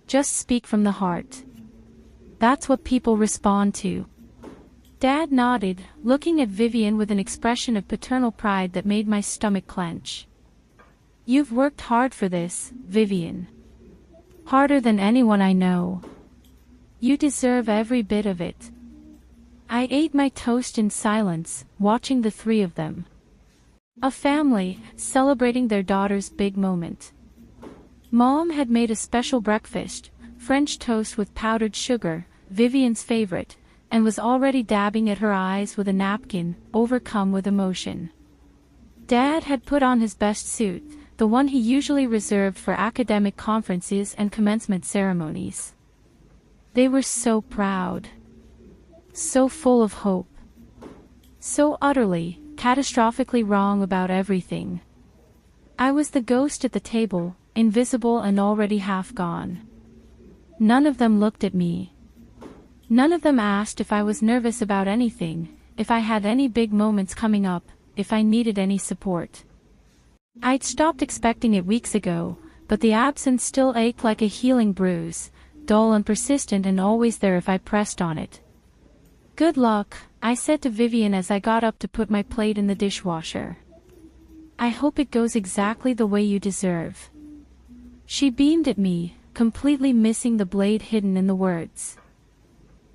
Just speak from the heart. That's what people respond to. Dad nodded, looking at Vivian with an expression of paternal pride that made my stomach clench. You've worked hard for this, Vivian. Harder than anyone I know. You deserve every bit of it. I ate my toast in silence, watching the 3 of them. A family, celebrating their daughter's big moment. Mom had made a special breakfast, French toast with powdered sugar, Vivian's favorite, and was already dabbing at her eyes with a napkin, overcome with emotion. Dad had put on his best suit, the one he usually reserved for academic conferences and commencement ceremonies. They were so proud. So full of hope. So utterly, catastrophically wrong about everything. I was the ghost at the table, invisible and already half gone. None of them looked at me. None of them asked if I was nervous about anything, if I had any big moments coming up, if I needed any support. I'd stopped expecting it weeks ago, but the absence still ached like a healing bruise, dull and persistent and always there if I pressed on it. Good luck, I said to Vivian as I got up to put my plate in the dishwasher. I hope it goes exactly the way you deserve. She beamed at me, completely missing the blade hidden in the words.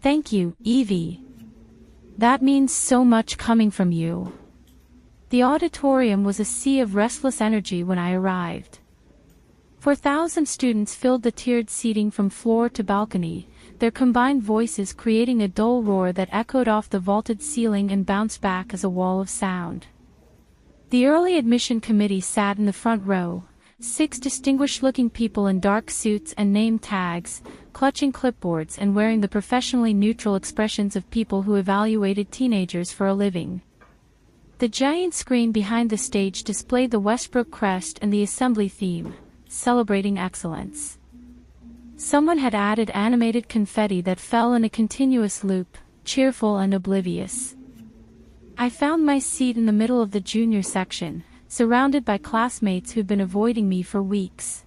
Thank you, Evie. That means so much coming from you. The auditorium was a sea of restless energy when I arrived. 4,000 students filled the tiered seating from floor to balcony, their combined voices creating a dull roar that echoed off the vaulted ceiling and bounced back as a wall of sound. The early admission committee sat in the front row, 6 distinguished-looking people in dark suits and name tags, clutching clipboards and wearing the professionally neutral expressions of people who evaluated teenagers for a living. The giant screen behind the stage displayed the Westbrook crest and the assembly theme, celebrating excellence. Someone had added animated confetti that fell in a continuous loop, cheerful and oblivious. I found my seat in the middle of the junior section, surrounded by classmates who'd been avoiding me for weeks.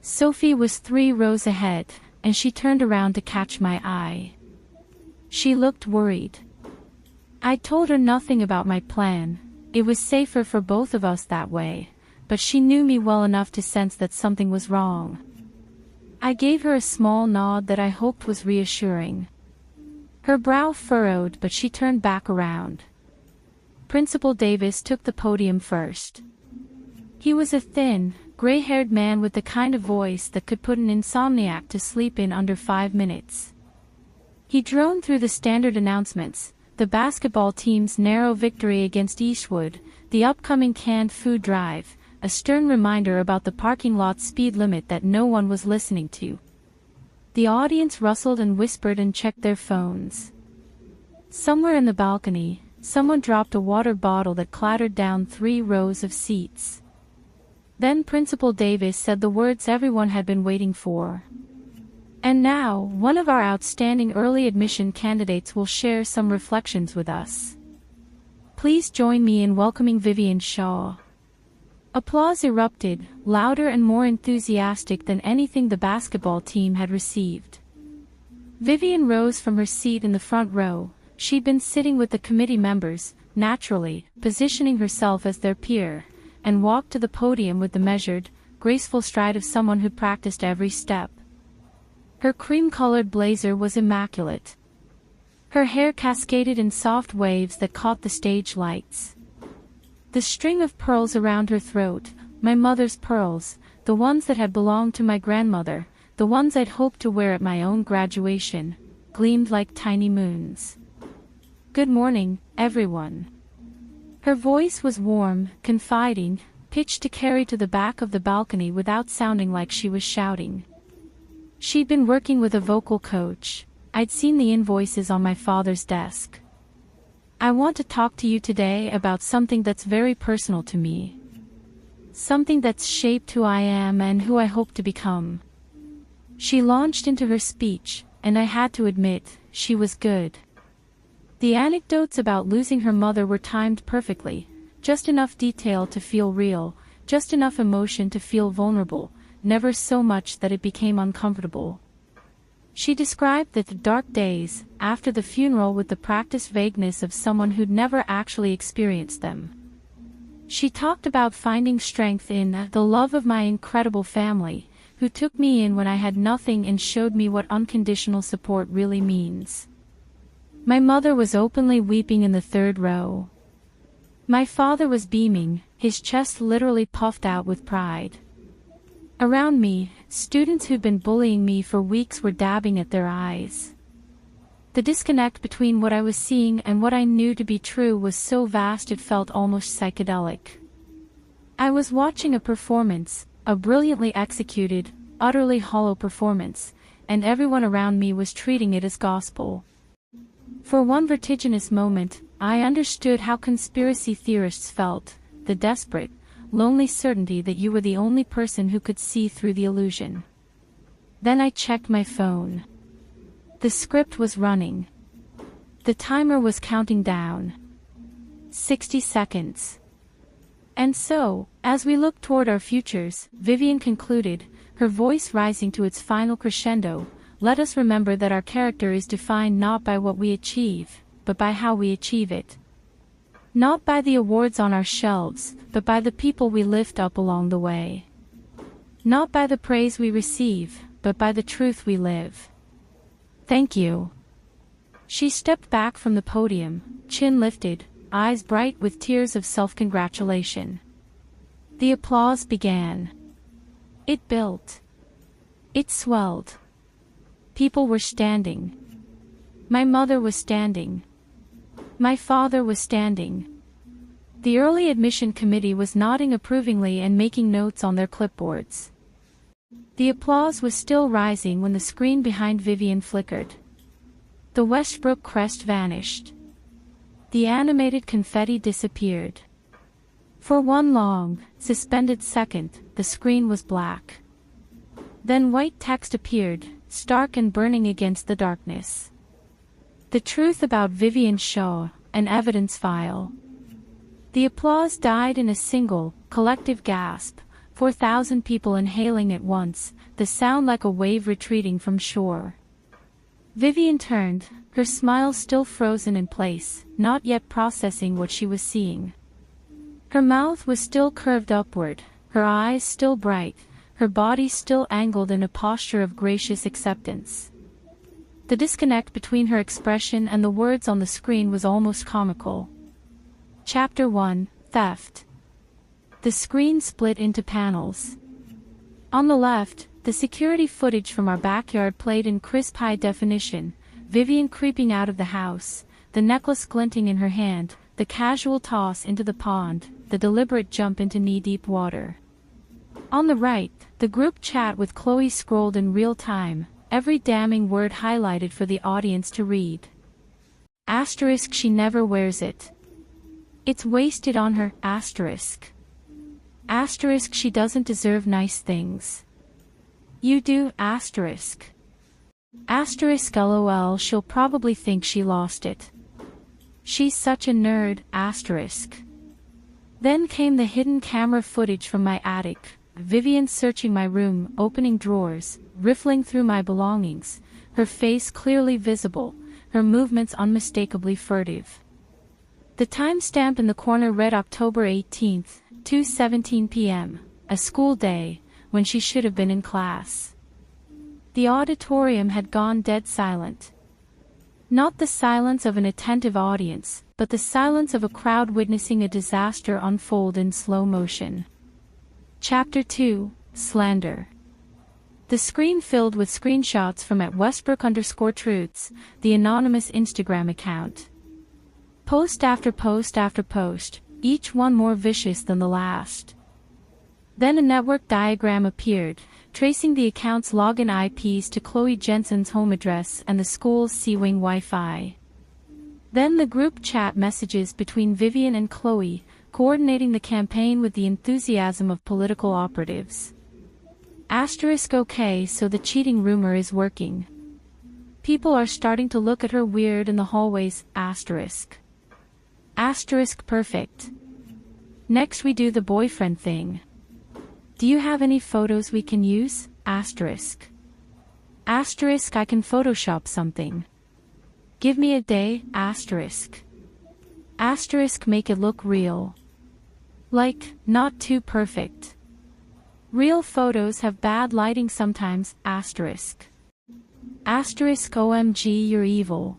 Sophie was 3 rows ahead, and she turned around to catch my eye. She looked worried. I told her nothing about my plan. It was safer for both of us that way, but she knew me well enough to sense that something was wrong. I gave her a small nod that I hoped was reassuring. Her brow furrowed, but she turned back around. Principal Davis took the podium first. He was a thin, gray-haired man with the kind of voice that could put an insomniac to sleep in under 5 minutes. He droned through the standard announcements, the basketball team's narrow victory against Eastwood, the upcoming canned food drive, a stern reminder about the parking lot speed limit that no one was listening to. The audience rustled and whispered and checked their phones. Somewhere in the balcony, someone dropped a water bottle that clattered down 3 rows of seats. Then Principal Davis said the words everyone had been waiting for. And now, one of our outstanding early admission candidates will share some reflections with us. Please join me in welcoming Vivian Shaw. Applause erupted, louder and more enthusiastic than anything the basketball team had received. Vivian rose from her seat in the front row. She'd been sitting with the committee members, naturally, positioning herself as their peer, and walked to the podium with the measured, graceful stride of someone who'd practiced every step. Her cream-colored blazer was immaculate. Her hair cascaded in soft waves that caught the stage lights. The string of pearls around her throat, my mother's pearls, the ones that had belonged to my grandmother, the ones I'd hoped to wear at my own graduation, gleamed like tiny moons. Good morning, everyone. Her voice was warm, confiding, pitched to carry to the back of the balcony without sounding like she was shouting. She'd been working with a vocal coach. I'd seen the invoices on my father's desk. I want to talk to you today about something that's very personal to me. Something that's shaped who I am and who I hope to become. She launched into her speech, and I had to admit, she was good. The anecdotes about losing her mother were timed perfectly, just enough detail to feel real, just enough emotion to feel vulnerable, never so much that it became uncomfortable. She described the dark days after the funeral with the practiced vagueness of someone who'd never actually experienced them. She talked about finding strength in the love of my incredible family, who took me in when I had nothing and showed me what unconditional support really means. My mother was openly weeping in the 3rd row. My father was beaming, his chest literally puffed out with pride. Around me, students who'd been bullying me for weeks were dabbing at their eyes. The disconnect between what I was seeing and what I knew to be true was so vast it felt almost psychedelic. I was watching a performance, a brilliantly executed, utterly hollow performance, and everyone around me was treating it as gospel. For one vertiginous moment, I understood how conspiracy theorists felt, the desperate, lonely certainty that you were the only person who could see through the illusion. Then I checked my phone. The script was running. The timer was counting down. 60 seconds. And so, as we looked toward our futures, Vivian concluded, her voice rising to its final crescendo, let us remember that our character is defined not by what we achieve, but by how we achieve it. Not by the awards on our shelves, but by the people we lift up along the way. Not by the praise we receive, but by the truth we live. Thank you. She stepped back from the podium, chin lifted, eyes bright with tears of self-congratulation. The applause began. It built. It swelled. People were standing. My mother was standing. My father was standing. The early admission committee was nodding approvingly and making notes on their clipboards. The applause was still rising when the screen behind Vivian flickered. The Westbrook crest vanished. The animated confetti disappeared. For one long, suspended second, the screen was black. Then white text appeared, stark and burning against the darkness. The truth about Vivian Shaw, an evidence file. The applause died in a single, collective gasp, 4,000 people inhaling at once, the sound like a wave retreating from shore. Vivian turned, her smile still frozen in place, not yet processing what she was seeing. Her mouth was still curved upward, her eyes still bright, her body still angled in a posture of gracious acceptance. The disconnect between her expression and the words on the screen was almost comical. Chapter 1, Theft. The screen split into panels. On the left, the security footage from our backyard played in crisp high definition, Vivian creeping out of the house, the necklace glinting in her hand, the casual toss into the pond, the deliberate jump into knee-deep water. On the right, the group chat with Chloe scrolled in real time, every damning word highlighted for the audience to read. Asterisk, she never wears it. It's wasted on her, asterisk. Asterisk, she doesn't deserve nice things. You do, asterisk. Asterisk, lol, she'll probably think she lost it. She's such a nerd, asterisk. Then came the hidden camera footage from my attic, Vivian searching my room, opening drawers, riffling through my belongings, her face clearly visible, her movements unmistakably furtive. The timestamp in the corner read October 18th, 2:17 p.m., a school day, when she should have been in class. The auditorium had gone dead silent. Not the silence of an attentive audience, but the silence of a crowd witnessing a disaster unfold in slow motion. Chapter 2, Slander. The screen filled with screenshots from @Westbrook_truths, the anonymous Instagram account. Post after post after post, each one more vicious than the last. Then a network diagram appeared, tracing the account's login IPs to Chloe Jensen's home address and the school's C-Wing Wi-Fi. Then the group chat messages between Vivian and Chloe, coordinating the campaign with the enthusiasm of political operatives. Asterisk, okay, so the cheating rumor is working. People are starting to look at her weird in the hallways, asterisk. Asterisk, perfect. Next we do the boyfriend thing. Do you have any photos we can use? Asterisk. Asterisk, I can Photoshop something. Give me a day, asterisk. Asterisk, make it look real. Like, not too perfect. Real photos have bad lighting sometimes, asterisk. Asterisk, OMG, you're evil.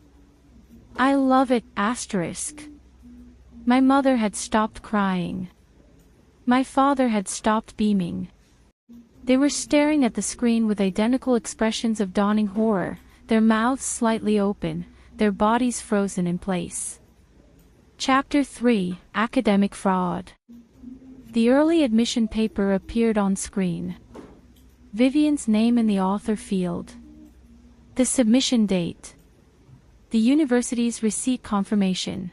I love it, asterisk. My mother had stopped crying. My father had stopped beaming. They were staring at the screen with identical expressions of dawning horror, their mouths slightly open, their bodies frozen in place. Chapter 3, Academic Fraud. The early admission paper appeared on screen. Vivian's name in the author field. The submission date. The university's receipt confirmation.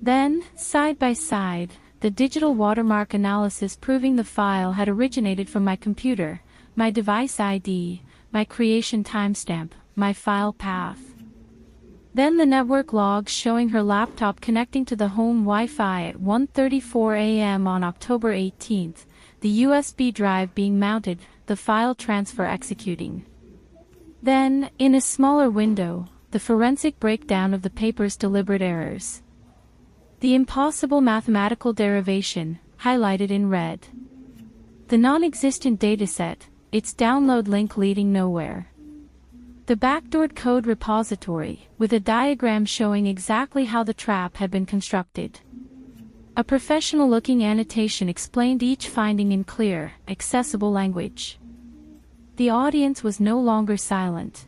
Then, side by side, the digital watermark analysis proving the file had originated from my computer, my device ID, my creation timestamp, my file path. Then the network logs showing her laptop connecting to the home Wi-Fi at 1:34 a.m. on October 18th, the USB drive being mounted, the file transfer executing. Then, in a smaller window, the forensic breakdown of the paper's deliberate errors. The impossible mathematical derivation, highlighted in red. The non-existent dataset, its download link leading nowhere. The backdoored code repository, with a diagram showing exactly how the trap had been constructed. A professional-looking annotation explained each finding in clear, accessible language. The audience was no longer silent.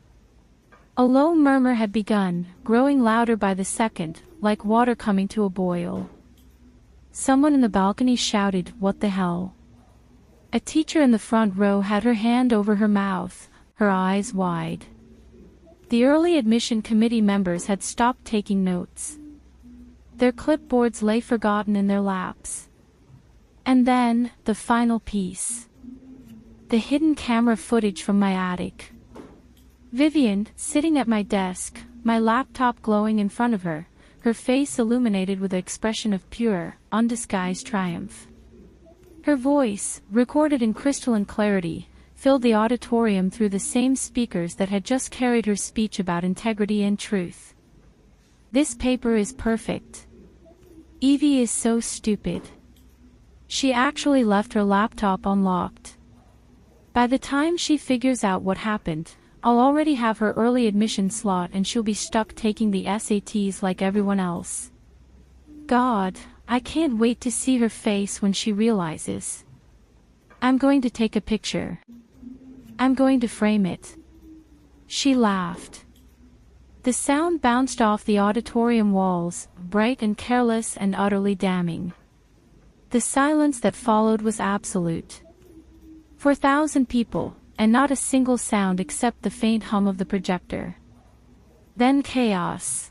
A low murmur had begun, growing louder by the second, like water coming to a boil. Someone in the balcony shouted, "What the hell?" A teacher in the front row had her hand over her mouth, her eyes wide. The early admission committee members had stopped taking notes. Their clipboards lay forgotten in their laps. And then, the final piece. The hidden camera footage from my attic. Vivian, sitting at my desk, my laptop glowing in front of her, her face illuminated with an expression of pure, undisguised triumph. Her voice, recorded in crystalline clarity, filled the auditorium through the same speakers that had just carried her speech about integrity and truth. "This paper is perfect. Evie is so stupid. She actually left her laptop unlocked. By the time she figures out what happened, I'll already have her early admission slot and she'll be stuck taking the SATs like everyone else. God, I can't wait to see her face when she realizes. I'm going to take a picture. I'm going to frame it." She laughed. The sound bounced off the auditorium walls, bright and careless and utterly damning. The silence that followed was absolute. 4,000 people, and not a single sound except the faint hum of the projector. Then chaos.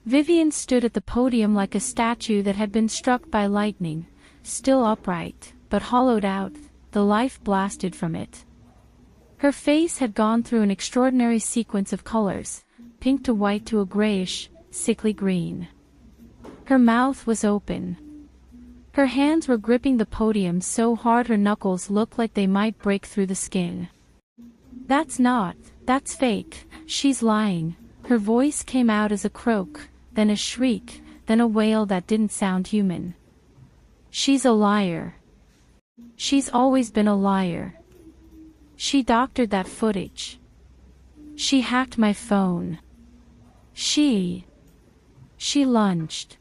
Vivian stood at the podium like a statue that had been struck by lightning, still upright, but hollowed out, the life blasted from it. Her face had gone through an extraordinary sequence of colors, pink to white to a grayish, sickly green. Her mouth was open. Her hands were gripping the podium so hard her knuckles looked like they might break through the skin. That's fake, she's lying." Her voice came out as a croak, then a shriek, then a wail that didn't sound human. "She's a liar. She's always been a liar. She doctored that footage. She hacked my phone. She lunged.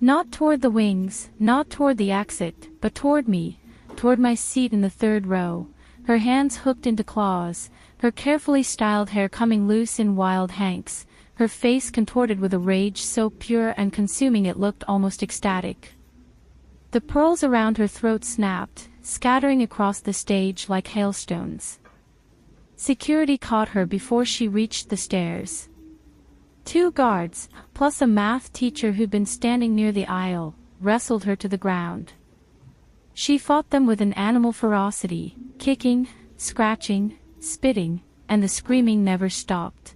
Not toward the wings, not toward the exit, but toward me, toward my seat in the third row, her hands hooked into claws, her carefully styled hair coming loose in wild hanks, her face contorted with a rage so pure and consuming it looked almost ecstatic. The pearls around her throat snapped, scattering across the stage like hailstones. Security caught her before she reached the stairs. 2 guards, plus a math teacher who'd been standing near the aisle, wrestled her to the ground. She fought them with an animal ferocity, kicking, scratching, spitting, and the screaming never stopped.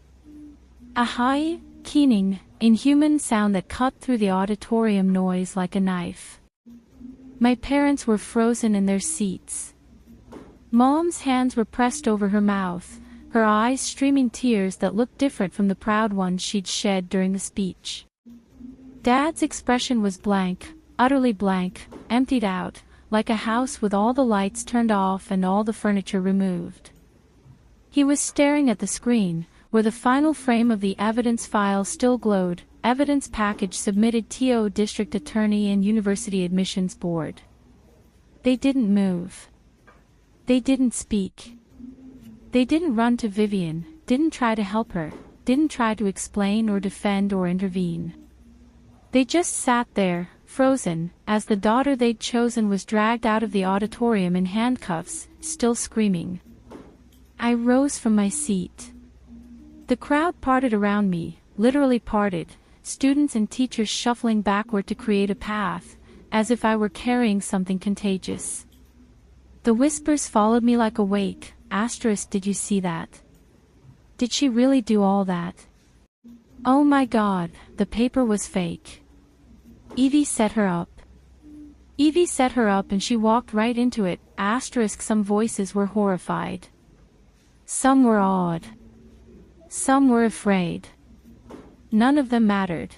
A high, keening, inhuman sound that cut through the auditorium noise like a knife. My parents were frozen in their seats. Mom's hands were pressed over her mouth, her eyes streaming tears that looked different from the proud ones she'd shed during the speech. Dad's expression was blank, utterly blank, emptied out, like a house with all the lights turned off and all the furniture removed. He was staring at the screen, where the final frame of the evidence file still glowed, evidence package submitted to District Attorney and University Admissions Board. They didn't move. They didn't speak. They didn't run to Vivian, didn't try to help her, didn't try to explain or defend or intervene. They just sat there, frozen, as the daughter they'd chosen was dragged out of the auditorium in handcuffs, still screaming. I rose from my seat. The crowd parted around me, literally parted, students and teachers shuffling backward to create a path, as if I were carrying something contagious. The whispers followed me like a wake. Did you see that? Did she really do all that? Oh my God, the paper was fake. Evie set her up. Evie set her up and she walked right into it. Some voices were horrified. Some were awed. Some were afraid. None of them mattered.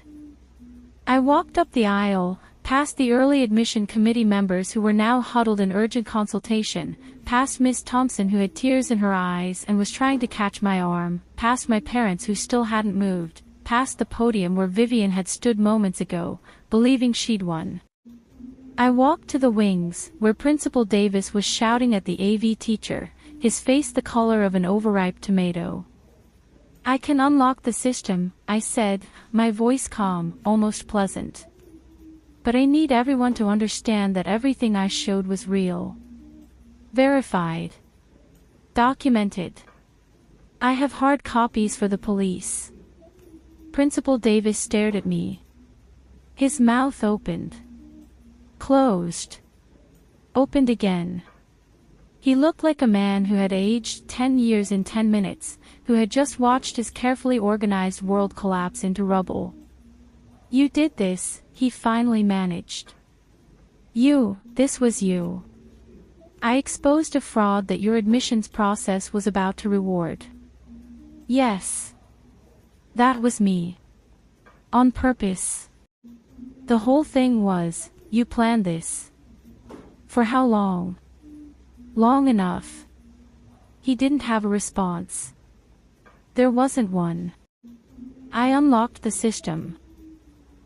I walked up the aisle, past the early admission committee members who were now huddled in urgent consultation, past Miss Thompson who had tears in her eyes and was trying to catch my arm, past my parents who still hadn't moved, past the podium where Vivian had stood moments ago, believing she'd won. I walked to the wings, where Principal Davis was shouting at the AV teacher, his face the color of an overripe tomato. I can unlock the system, I said, my voice calm, almost pleasant. But I need everyone to understand that everything I showed was real. Verified. Documented. I have hard copies for the police. Principal Davis stared at me. His mouth opened. Closed. Opened again. He looked like a man who had aged 10 years in 10 minutes, who had just watched his carefully organized world collapse into rubble. You did this, he finally managed. This was you. I exposed a fraud that your admissions process was about to reward. Yes. That was me. On purpose. The whole thing was, you planned this. For how long? Long enough. He didn't have a response. There wasn't one. I unlocked the system.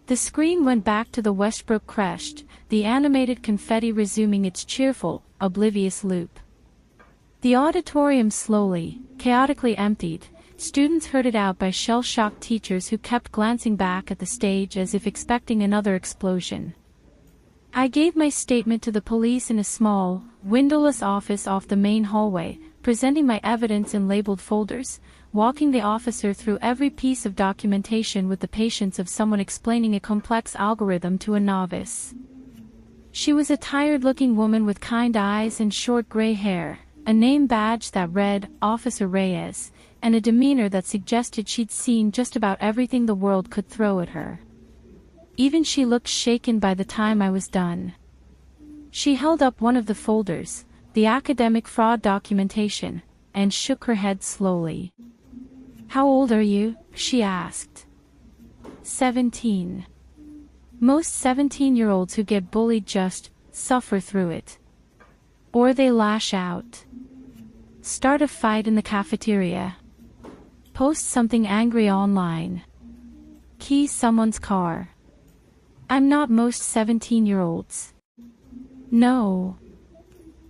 The screen went back to the Westbrook crest, the animated confetti resuming its cheerful, oblivious loop. The auditorium slowly, chaotically emptied, students herded out by shell-shocked teachers who kept glancing back at the stage as if expecting another explosion. I gave my statement to the police in a small, windowless office off the main hallway, presenting my evidence in labeled folders, walking the officer through every piece of documentation with the patience of someone explaining a complex algorithm to a novice. She was a tired-looking woman with kind eyes and short gray hair, a name badge that read, Officer Reyes, and a demeanor that suggested she'd seen just about everything the world could throw at her. Even she looked shaken by the time I was done. She held up one of the folders, the academic fraud documentation, and shook her head slowly. How old are you? She asked. 17. Most 17-year-olds who get bullied just suffer through it. Or they lash out. Start a fight in the cafeteria. Post something angry online. Key someone's car. I'm not most 17-year-olds. No.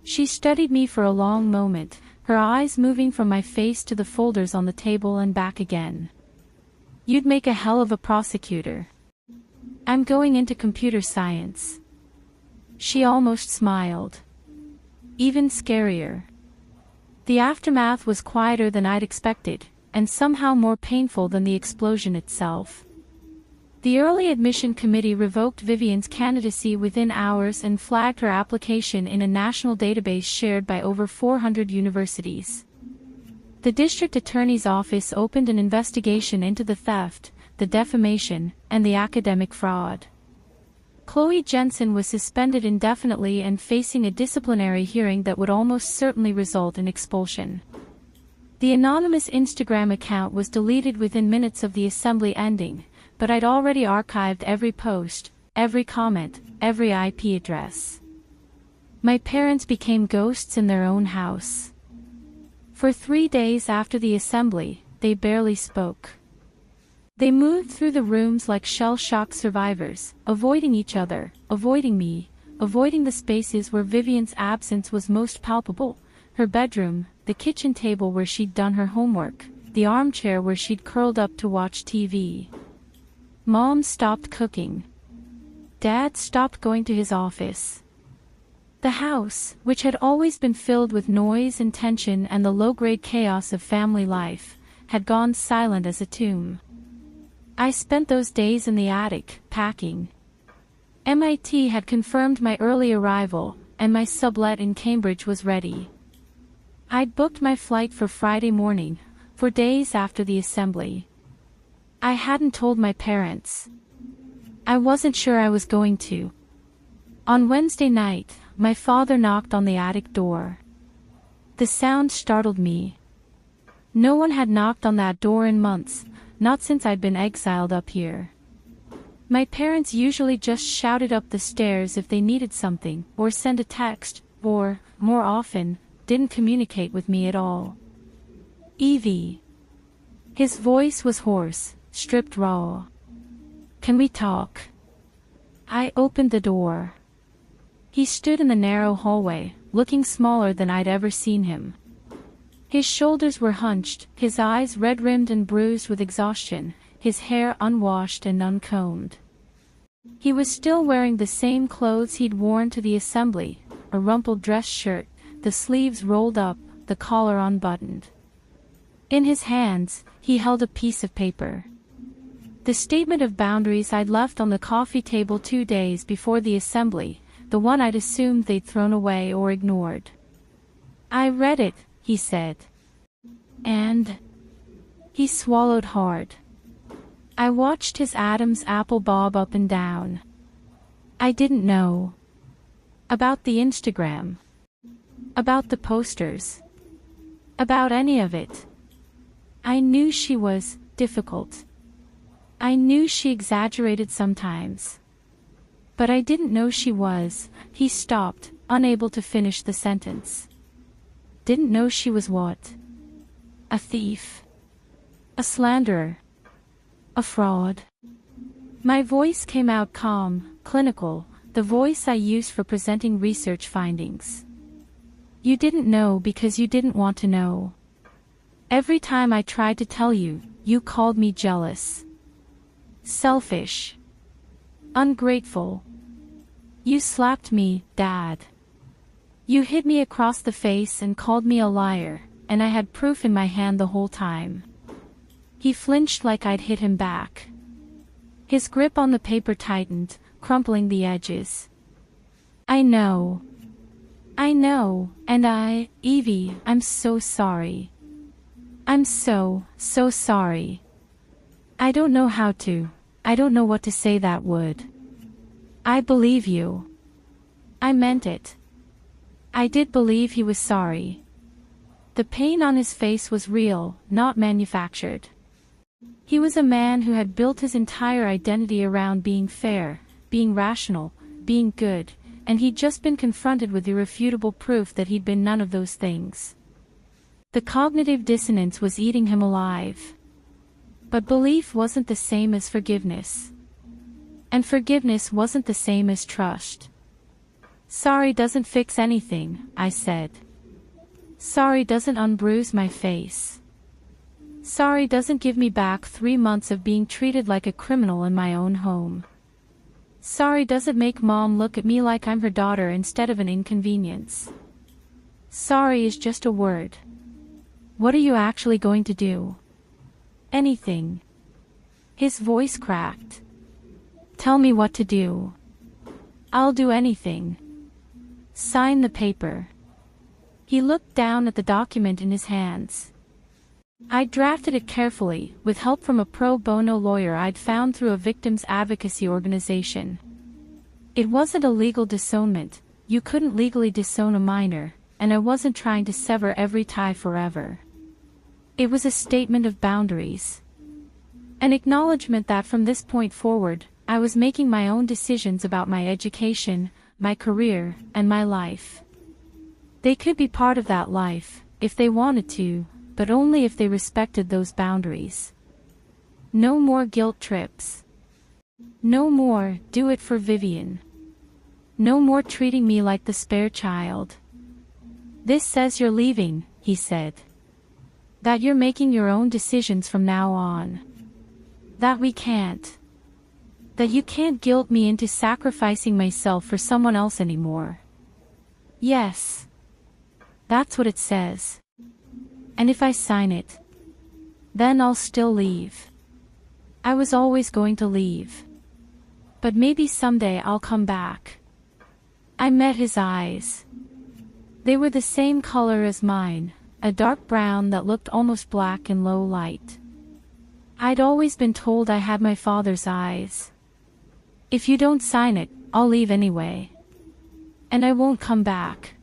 She studied me for a long moment, her eyes moving from my face to the folders on the table and back again. You'd make a hell of a prosecutor. I'm going into computer science. She almost smiled. Even scarier. The aftermath was quieter than I'd expected, and somehow more painful than the explosion itself. The early admission committee revoked Vivian's candidacy within hours and flagged her application in a national database shared by over 400 universities. The district attorney's office opened an investigation into the theft, the defamation, and the academic fraud. Chloe Jensen was suspended indefinitely and facing a disciplinary hearing that would almost certainly result in expulsion. The anonymous Instagram account was deleted within minutes of the assembly ending, but I'd already archived every post, every comment, every IP address. My parents became ghosts in their own house. For 3 days after the assembly, they barely spoke. They moved through the rooms like shell-shocked survivors, avoiding each other, avoiding me, avoiding the spaces where Vivian's absence was most palpable, her bedroom, the kitchen table where she'd done her homework, the armchair where she'd curled up to watch TV. Mom stopped cooking. Dad stopped going to his office. The house, which had always been filled with noise and tension and the low-grade chaos of family life, had gone silent as a tomb. I spent those days in the attic, packing. MIT had confirmed my early arrival, and my sublet in Cambridge was ready. I'd booked my flight for Friday morning, for days after the assembly. I hadn't told my parents. I wasn't sure I was going to. On Wednesday night, my father knocked on the attic door. The sound startled me. No one had knocked on that door in months, not since I'd been exiled up here. My parents usually just shouted up the stairs if they needed something, or sent a text, or, more often, didn't communicate with me at all. Evie. His voice was hoarse, stripped raw. Can we talk? I opened the door. He stood in the narrow hallway, looking smaller than I'd ever seen him. His shoulders were hunched, his eyes red-rimmed and bruised with exhaustion, his hair unwashed and uncombed. He was still wearing the same clothes he'd worn to the assembly, a rumpled dress shirt, the sleeves rolled up, the collar unbuttoned. In his hands, he held a piece of paper. The statement of boundaries I'd left on the coffee table 2 days before the assembly, the one I'd assumed they'd thrown away or ignored. "I read it," he said. "And?" He swallowed hard. I watched his Adam's apple bob up and down. "I didn't know. About the Instagram. About the posters. About any of it. I knew she was difficult. I knew she exaggerated sometimes. But I didn't know she was." He stopped, unable to finish the sentence. "Didn't know she was what? A thief? A slanderer? A fraud?" My voice came out calm, clinical, the voice I use for presenting research findings. "You didn't know because you didn't want to know. Every time I tried to tell you, you called me jealous. Selfish. Ungrateful. You slapped me, Dad. You hit me across the face and called me a liar, and I had proof in my hand the whole time." He flinched like I'd hit him back. His grip on the paper tightened, crumpling the edges. I know, and Evie, I'm so sorry. I'm so sorry. I don't know I don't know what to say that would. I believe you. I meant it. I did believe he was sorry. The pain on his face was real, not manufactured. He was a man who had built his entire identity around being fair, being rational, being good, and he'd just been confronted with irrefutable proof that he'd been none of those things. The cognitive dissonance was eating him alive. But belief wasn't the same as forgiveness. And forgiveness wasn't the same as trust. "Sorry doesn't fix anything," I said. "Sorry doesn't unbruise my face. Sorry doesn't give me back 3 months of being treated like a criminal in my own home. Sorry doesn't make Mom look at me like I'm her daughter instead of an inconvenience. Sorry is just a word. What are you actually going to do?" "Anything." His voice cracked. "Tell me what to do." "I'll do anything." "Sign the paper." He looked down at the document in his hands. I drafted it carefully, with help from a pro bono lawyer I'd found through a victims advocacy organization. It wasn't a legal disownment, you couldn't legally disown a minor, and I wasn't trying to sever every tie forever. It was a statement of boundaries. An acknowledgement that from this point forward, I was making my own decisions about my education, my career, and my life. They could be part of that life, if they wanted to, but only if they respected those boundaries. No more guilt trips. No more, do it for Vivian. No more treating me like the spare child. "This says you're leaving," he said. "That you're making your own decisions from now on. That we can't. That you can't guilt me into sacrificing myself for someone else anymore." "Yes. That's what it says. And if I sign it, then I'll still leave. I was always going to leave. But maybe someday I'll come back." I met his eyes. They were the same color as mine, a dark brown that looked almost black in low light. I'd always been told I had my father's eyes. "If you don't sign it, I'll leave anyway. And I won't come back.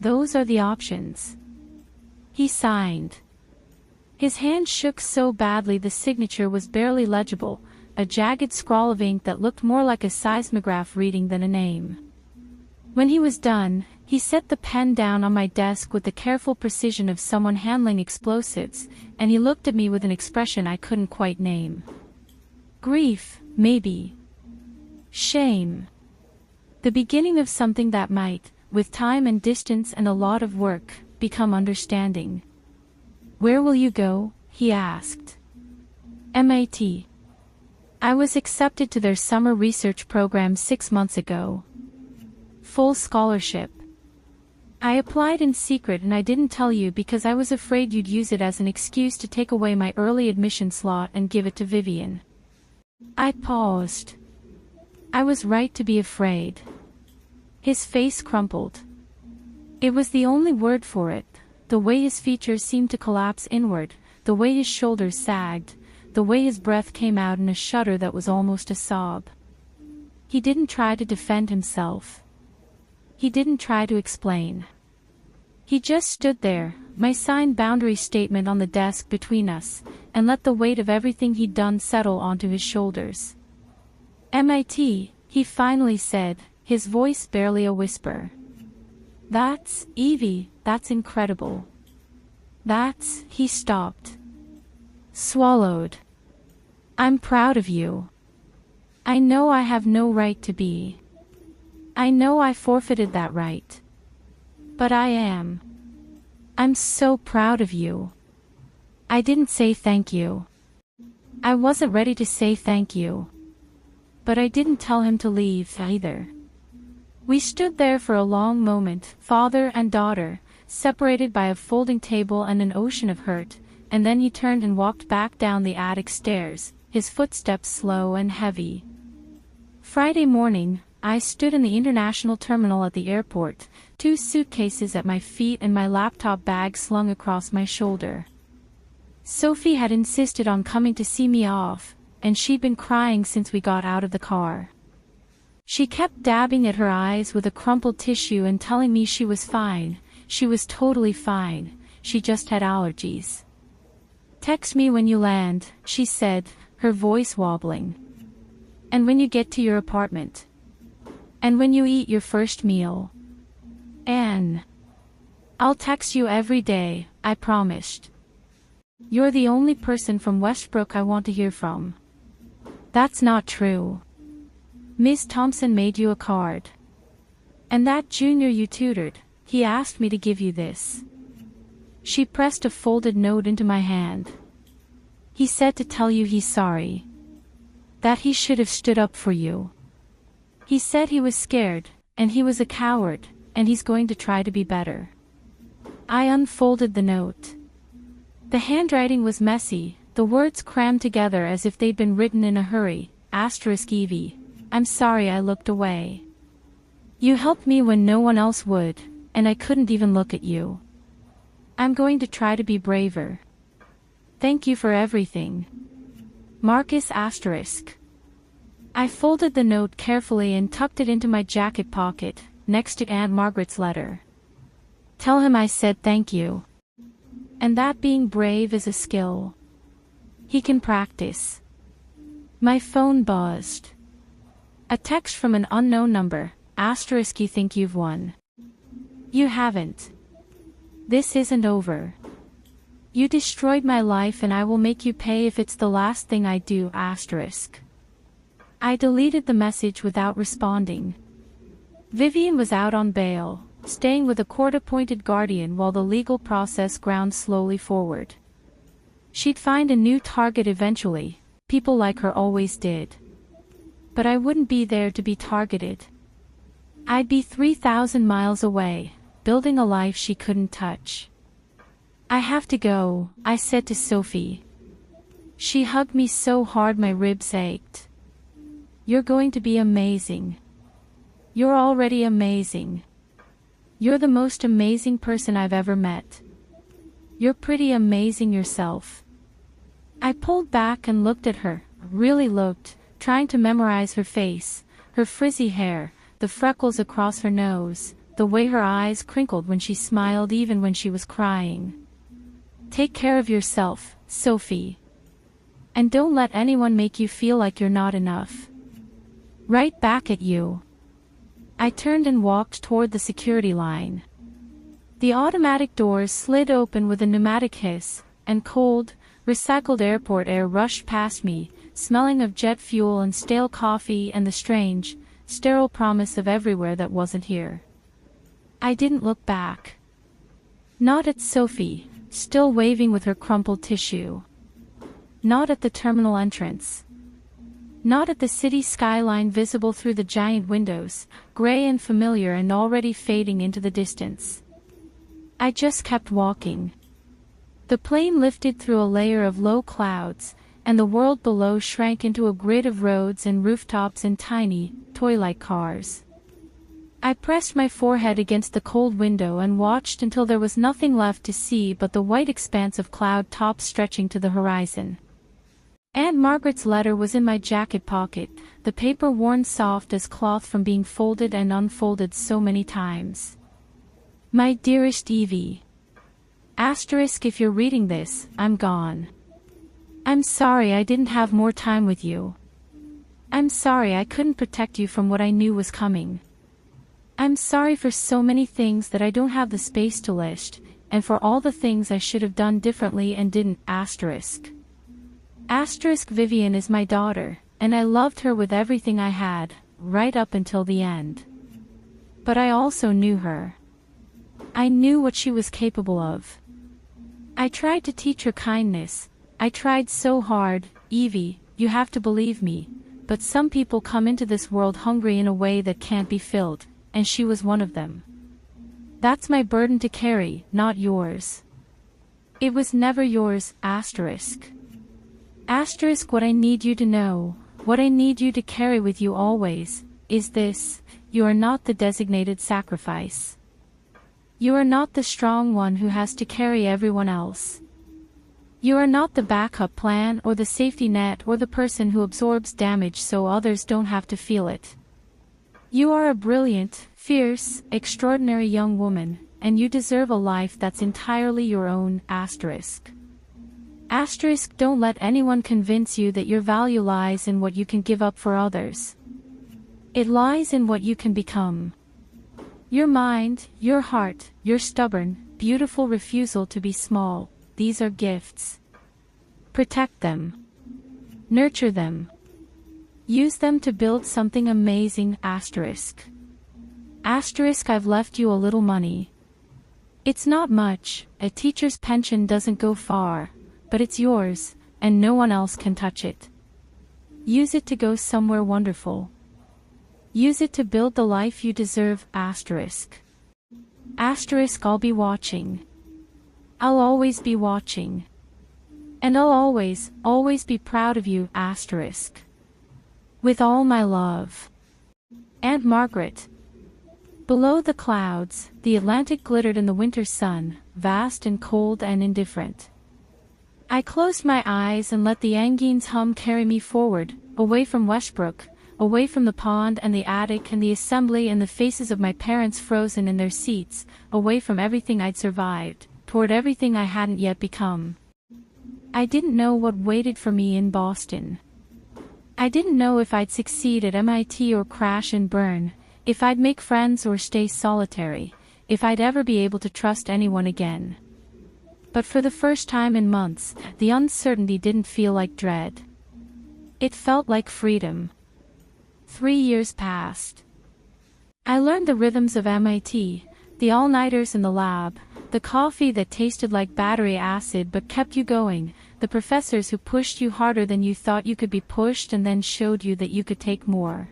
Those are the options." He signed. His hand shook so badly the signature was barely legible, a jagged scrawl of ink that looked more like a seismograph reading than a name. When he was done, he set the pen down on my desk with the careful precision of someone handling explosives, and he looked at me with an expression I couldn't quite name. Grief, maybe. Shame. The beginning of something that might, with time and distance and a lot of work, become understanding. "Where will you go?" he asked. "MIT. I was accepted to their summer research program 6 months ago. Full scholarship. I applied in secret and I didn't tell you because I was afraid you'd use it as an excuse to take away my early admission slot and give it to Vivian. I paused. I was right to be afraid. His face crumpled. It was the only word for it, the way his features seemed to collapse inward, the way his shoulders sagged, the way his breath came out in a shudder that was almost a sob. He didn't try to defend himself. He didn't try to explain. He just stood there, my signed boundary statement on the desk between us, and let the weight of everything he'd done settle onto his shoulders. "MIT," he finally said, his voice barely a whisper. "That's, Evie, that's incredible. That's," he stopped. Swallowed. "I'm proud of you. I know I have no right to be. I know I forfeited that right. But I am. I'm so proud of you." I didn't say thank you. I wasn't ready to say thank you. But I didn't tell him to leave either. We stood there for a long moment, father and daughter, separated by a folding table and an ocean of hurt, and then he turned and walked back down the attic stairs, his footsteps slow and heavy. Friday morning, I stood in the international terminal at the airport, 2 suitcases at my feet and my laptop bag slung across my shoulder. Sophie had insisted on coming to see me off, and she'd been crying since we got out of the car. She kept dabbing at her eyes with a crumpled tissue and telling me she was fine, she was totally fine, she just had allergies. "Text me when you land," she said, her voice wobbling. "And when you get to your apartment. And when you eat your first meal. And I'll text you every day," I promised. "You're the only person from Westbrook I want to hear from." "That's not true. Miss Thompson made you a card. And that junior you tutored, he asked me to give you this." She pressed a folded note into my hand. "He said to tell you he's sorry. That he should have stood up for you. He said he was scared, and he was a coward, and he's going to try to be better." I unfolded the note. The handwriting was messy, the words crammed together as if they'd been written in a hurry. *Evie, I'm sorry I looked away. You helped me when no one else would, and I couldn't even look at you. I'm going to try to be braver. Thank you for everything. Marcus*. I folded the note carefully and tucked it into my jacket pocket, next to Aunt Margaret's letter. "Tell him I said thank you. And that being brave is a skill. He can practice." My phone buzzed. A text from an unknown number, *you think you've won. You haven't. This isn't over. You destroyed my life and I will make you pay if it's the last thing I do. I deleted the message without responding. Vivian was out on bail, staying with a court-appointed guardian while the legal process ground slowly forward. She'd find a new target eventually, people like her always did. But I wouldn't be there to be targeted. I'd be 3,000 miles away, building a life she couldn't touch. "I have to go," I said to Sophie. She hugged me so hard my ribs ached. "You're going to be amazing. You're already amazing. You're the most amazing person I've ever met. You're pretty amazing yourself." I pulled back and looked at her, really looked, trying to memorize her face, her frizzy hair, the freckles across her nose, the way her eyes crinkled when she smiled even when she was crying. "Take care of yourself, Sophie. And don't let anyone make you feel like you're not enough." "Right back at you." I turned and walked toward the security line. The automatic doors slid open with a pneumatic hiss, and cold, recycled airport air rushed past me, smelling of jet fuel and stale coffee and the strange, sterile promise of everywhere that wasn't here. I didn't look back. Not at Sophie, still waving with her crumpled tissue. Not at the terminal entrance. Not at the city skyline visible through the giant windows, gray and familiar and already fading into the distance. I just kept walking. The plane lifted through a layer of low clouds, and the world below shrank into a grid of roads and rooftops and tiny, toy-like cars. I pressed my forehead against the cold window and watched until there was nothing left to see but the white expanse of cloud tops stretching to the horizon. Aunt Margaret's letter was in my jacket pocket, the paper worn soft as cloth from being folded and unfolded so many times. My dearest Evie. Asterisk, if you're reading this, I'm gone. I'm sorry I didn't have more time with you. I'm sorry I couldn't protect you from what I knew was coming. I'm sorry for so many things that I don't have the space to list, and for all the things I should have done differently and didn't. Asterisk. Asterisk, Vivian is my daughter, and I loved her with everything I had, right up until the end. But I also knew her. I knew what she was capable of. I tried to teach her kindness. I tried so hard. Evie, you have to believe me, but some people come into this world hungry in a way that can't be filled, and she was one of them. That's my burden to carry, not yours. It was never yours. Asterisk. Asterisk, what I need you to know, what I need you to carry with you always, is this: you are not the designated sacrifice. You are not the strong one who has to carry everyone else. You are not the backup plan or the safety net or the person who absorbs damage so others don't have to feel it. You are a brilliant, fierce, extraordinary young woman, and you deserve a life that's entirely your own. Asterisk. Asterisk, don't let anyone convince you that your value lies in what you can give up for others. It lies in what you can become. Your mind, your heart, your stubborn, beautiful refusal to be small, these are gifts. Protect them. Nurture them. Use them to build something amazing. Asterisk. Asterisk, I've left you a little money. It's not much, a teacher's pension doesn't go far, but it's yours, and no one else can touch it. Use it to go somewhere wonderful. Use it to build the life you deserve. Asterisk. Asterisk, I'll be watching. I'll always be watching. And I'll always, always be proud of you. Asterisk. With all my love. Aunt Margaret. Below the clouds, the Atlantic glittered in the winter sun, vast and cold and indifferent. I closed my eyes and let the Anghine's hum carry me forward, away from Westbrook, away from the pond and the attic and the assembly and the faces of my parents frozen in their seats, away from everything I'd survived, toward everything I hadn't yet become. I didn't know what waited for me in Boston. I didn't know if I'd succeed at MIT or crash and burn, if I'd make friends or stay solitary, if I'd ever be able to trust anyone again. But for the first time in months, the uncertainty didn't feel like dread. It felt like freedom. 3 years passed. I learned the rhythms of MIT, the all-nighters in the lab, the coffee that tasted like battery acid but kept you going, the professors who pushed you harder than you thought you could be pushed and then showed you that you could take more.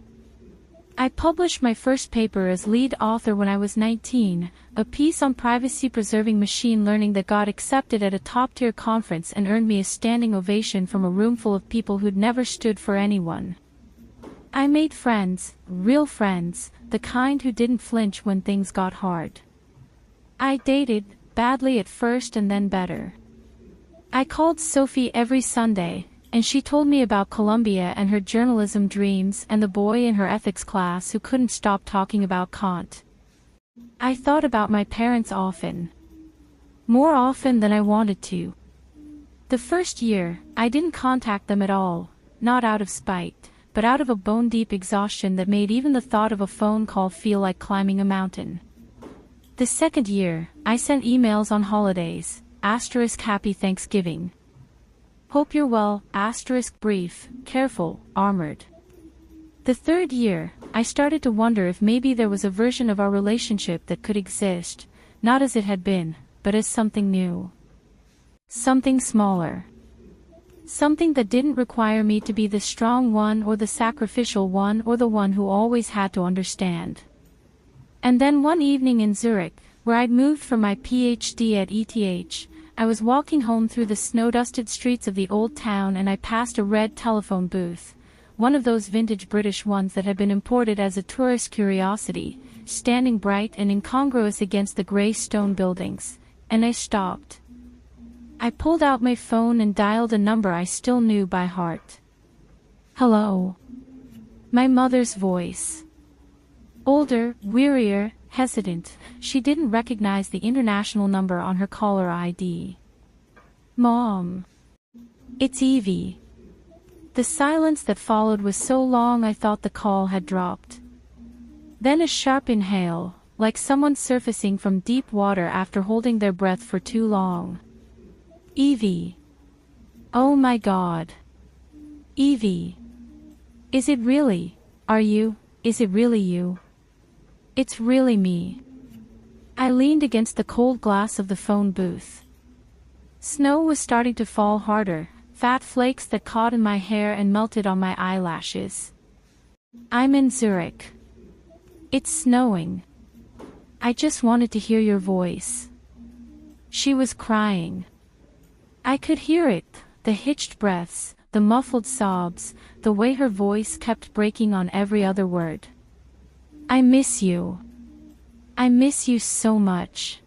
I published my first paper as lead author when I was 19, a piece on privacy-preserving machine learning that got accepted at a top-tier conference and earned me a standing ovation from a room full of people who'd never stood for anyone. I made friends, real friends, the kind who didn't flinch when things got hard. I dated, badly at first and then better. I called Sophie every Sunday, and she told me about Columbia and her journalism dreams and the boy in her ethics class who couldn't stop talking about Kant. I thought about my parents often. More often than I wanted to. The first year, I didn't contact them at all, not out of spite, but out of a bone-deep exhaustion that made even the thought of a phone call feel like climbing a mountain. The second year, I sent emails on holidays, asterisk happy Thanksgiving. Hope you're well, asterisk brief, careful, armored. The third year, I started to wonder if maybe there was a version of our relationship that could exist, not as it had been, but as something new. Something smaller. Something that didn't require me to be the strong one or the sacrificial one or the one who always had to understand. And then one evening in Zurich, where I'd moved for my PhD at ETH, I was walking home through the snow-dusted streets of the old town and I passed a red telephone booth, one of those vintage British ones that had been imported as a tourist curiosity, standing bright and incongruous against the grey stone buildings, and I stopped. I pulled out my phone and dialed a number I still knew by heart. Hello. My mother's voice. Older, wearier, hesitant, she didn't recognize the international number on her caller ID. Mom. It's Evie. The silence that followed was so long I thought the call had dropped. Then a sharp inhale, like someone surfacing from deep water after holding their breath for too long. Evie. Oh my God. Evie. Is it really? Is it really you? It's really me. I leaned against the cold glass of the phone booth. Snow was starting to fall harder, fat flakes that caught in my hair and melted on my eyelashes. I'm in Zurich. It's snowing. I just wanted to hear your voice. She was crying. I could hear it, the hitched breaths, the muffled sobs, the way her voice kept breaking on every other word. I miss you. I miss you so much.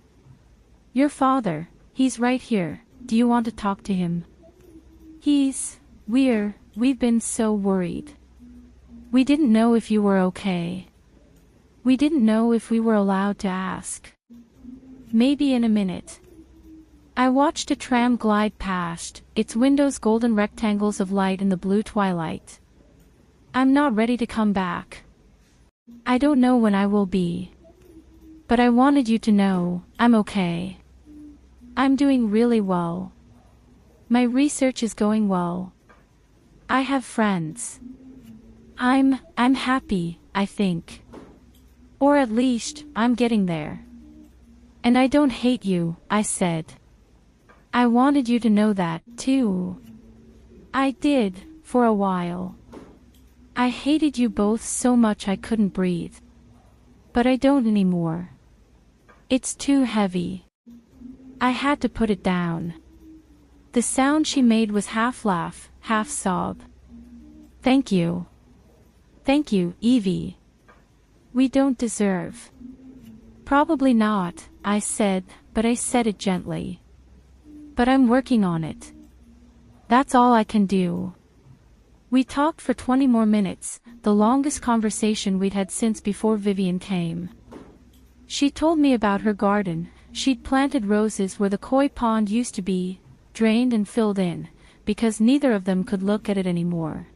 Your father, he's right here. Do you want to talk to him? We've been so worried. We didn't know if you were okay. We didn't know if we were allowed to ask. Maybe in a minute. I watched a tram glide past, its windows golden rectangles of light in the blue twilight. I'm not ready to come back. I don't know when I will be. But I wanted you to know, I'm okay. I'm doing really well. My research is going well. I have friends. I'm happy, I think. Or at least, I'm getting there. And I don't hate you, I said. I wanted you to know that, too. I did, for a while. I hated you both so much I couldn't breathe. But I don't anymore. It's too heavy. I had to put it down. The sound she made was half laugh, half sob. Thank you. Thank you, Evie. We don't deserve. Probably not, I said, but I said it gently. But I'm working on it. That's all I can do. We talked for 20 more minutes, the longest conversation we'd had since before Vivian came. She told me about her garden. She'd planted roses where the koi pond used to be, drained and filled in, because neither of them could look at it anymore.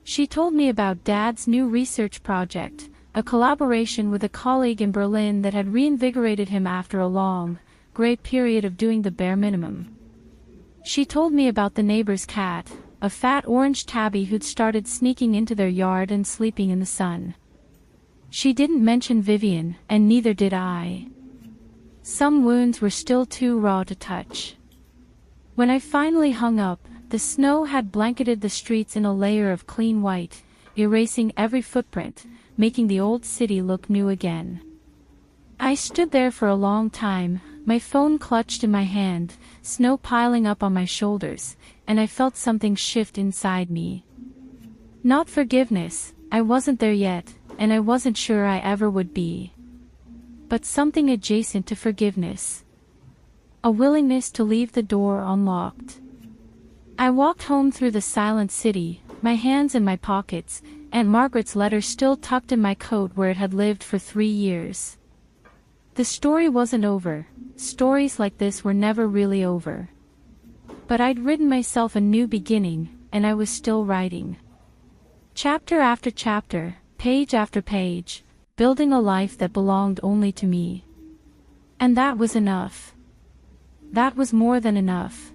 She told me about Dad's new research project, a collaboration with a colleague in Berlin that had reinvigorated him after a long, gray period of doing the bare minimum. She told me about the neighbor's cat, a fat orange tabby who'd started sneaking into their yard and sleeping in the sun. She didn't mention Vivian, and neither did I. Some wounds were still too raw to touch. When I finally hung up, the snow had blanketed the streets in a layer of clean white, erasing every footprint, making the old city look new again. I stood there for a long time, my phone clutched in my hand, snow piling up on my shoulders, and I felt something shift inside me. Not forgiveness, I wasn't there yet, and I wasn't sure I ever would be. But something adjacent to forgiveness. A willingness to leave the door unlocked. I walked home through the silent city, my hands in my pockets, Aunt Margaret's letter still tucked in my coat where it had lived for 3 years. The story wasn't over. Stories like this were never really over. But I'd written myself a new beginning, and I was still writing. Chapter after chapter, page after page, building a life that belonged only to me. And that was enough. That was more than enough.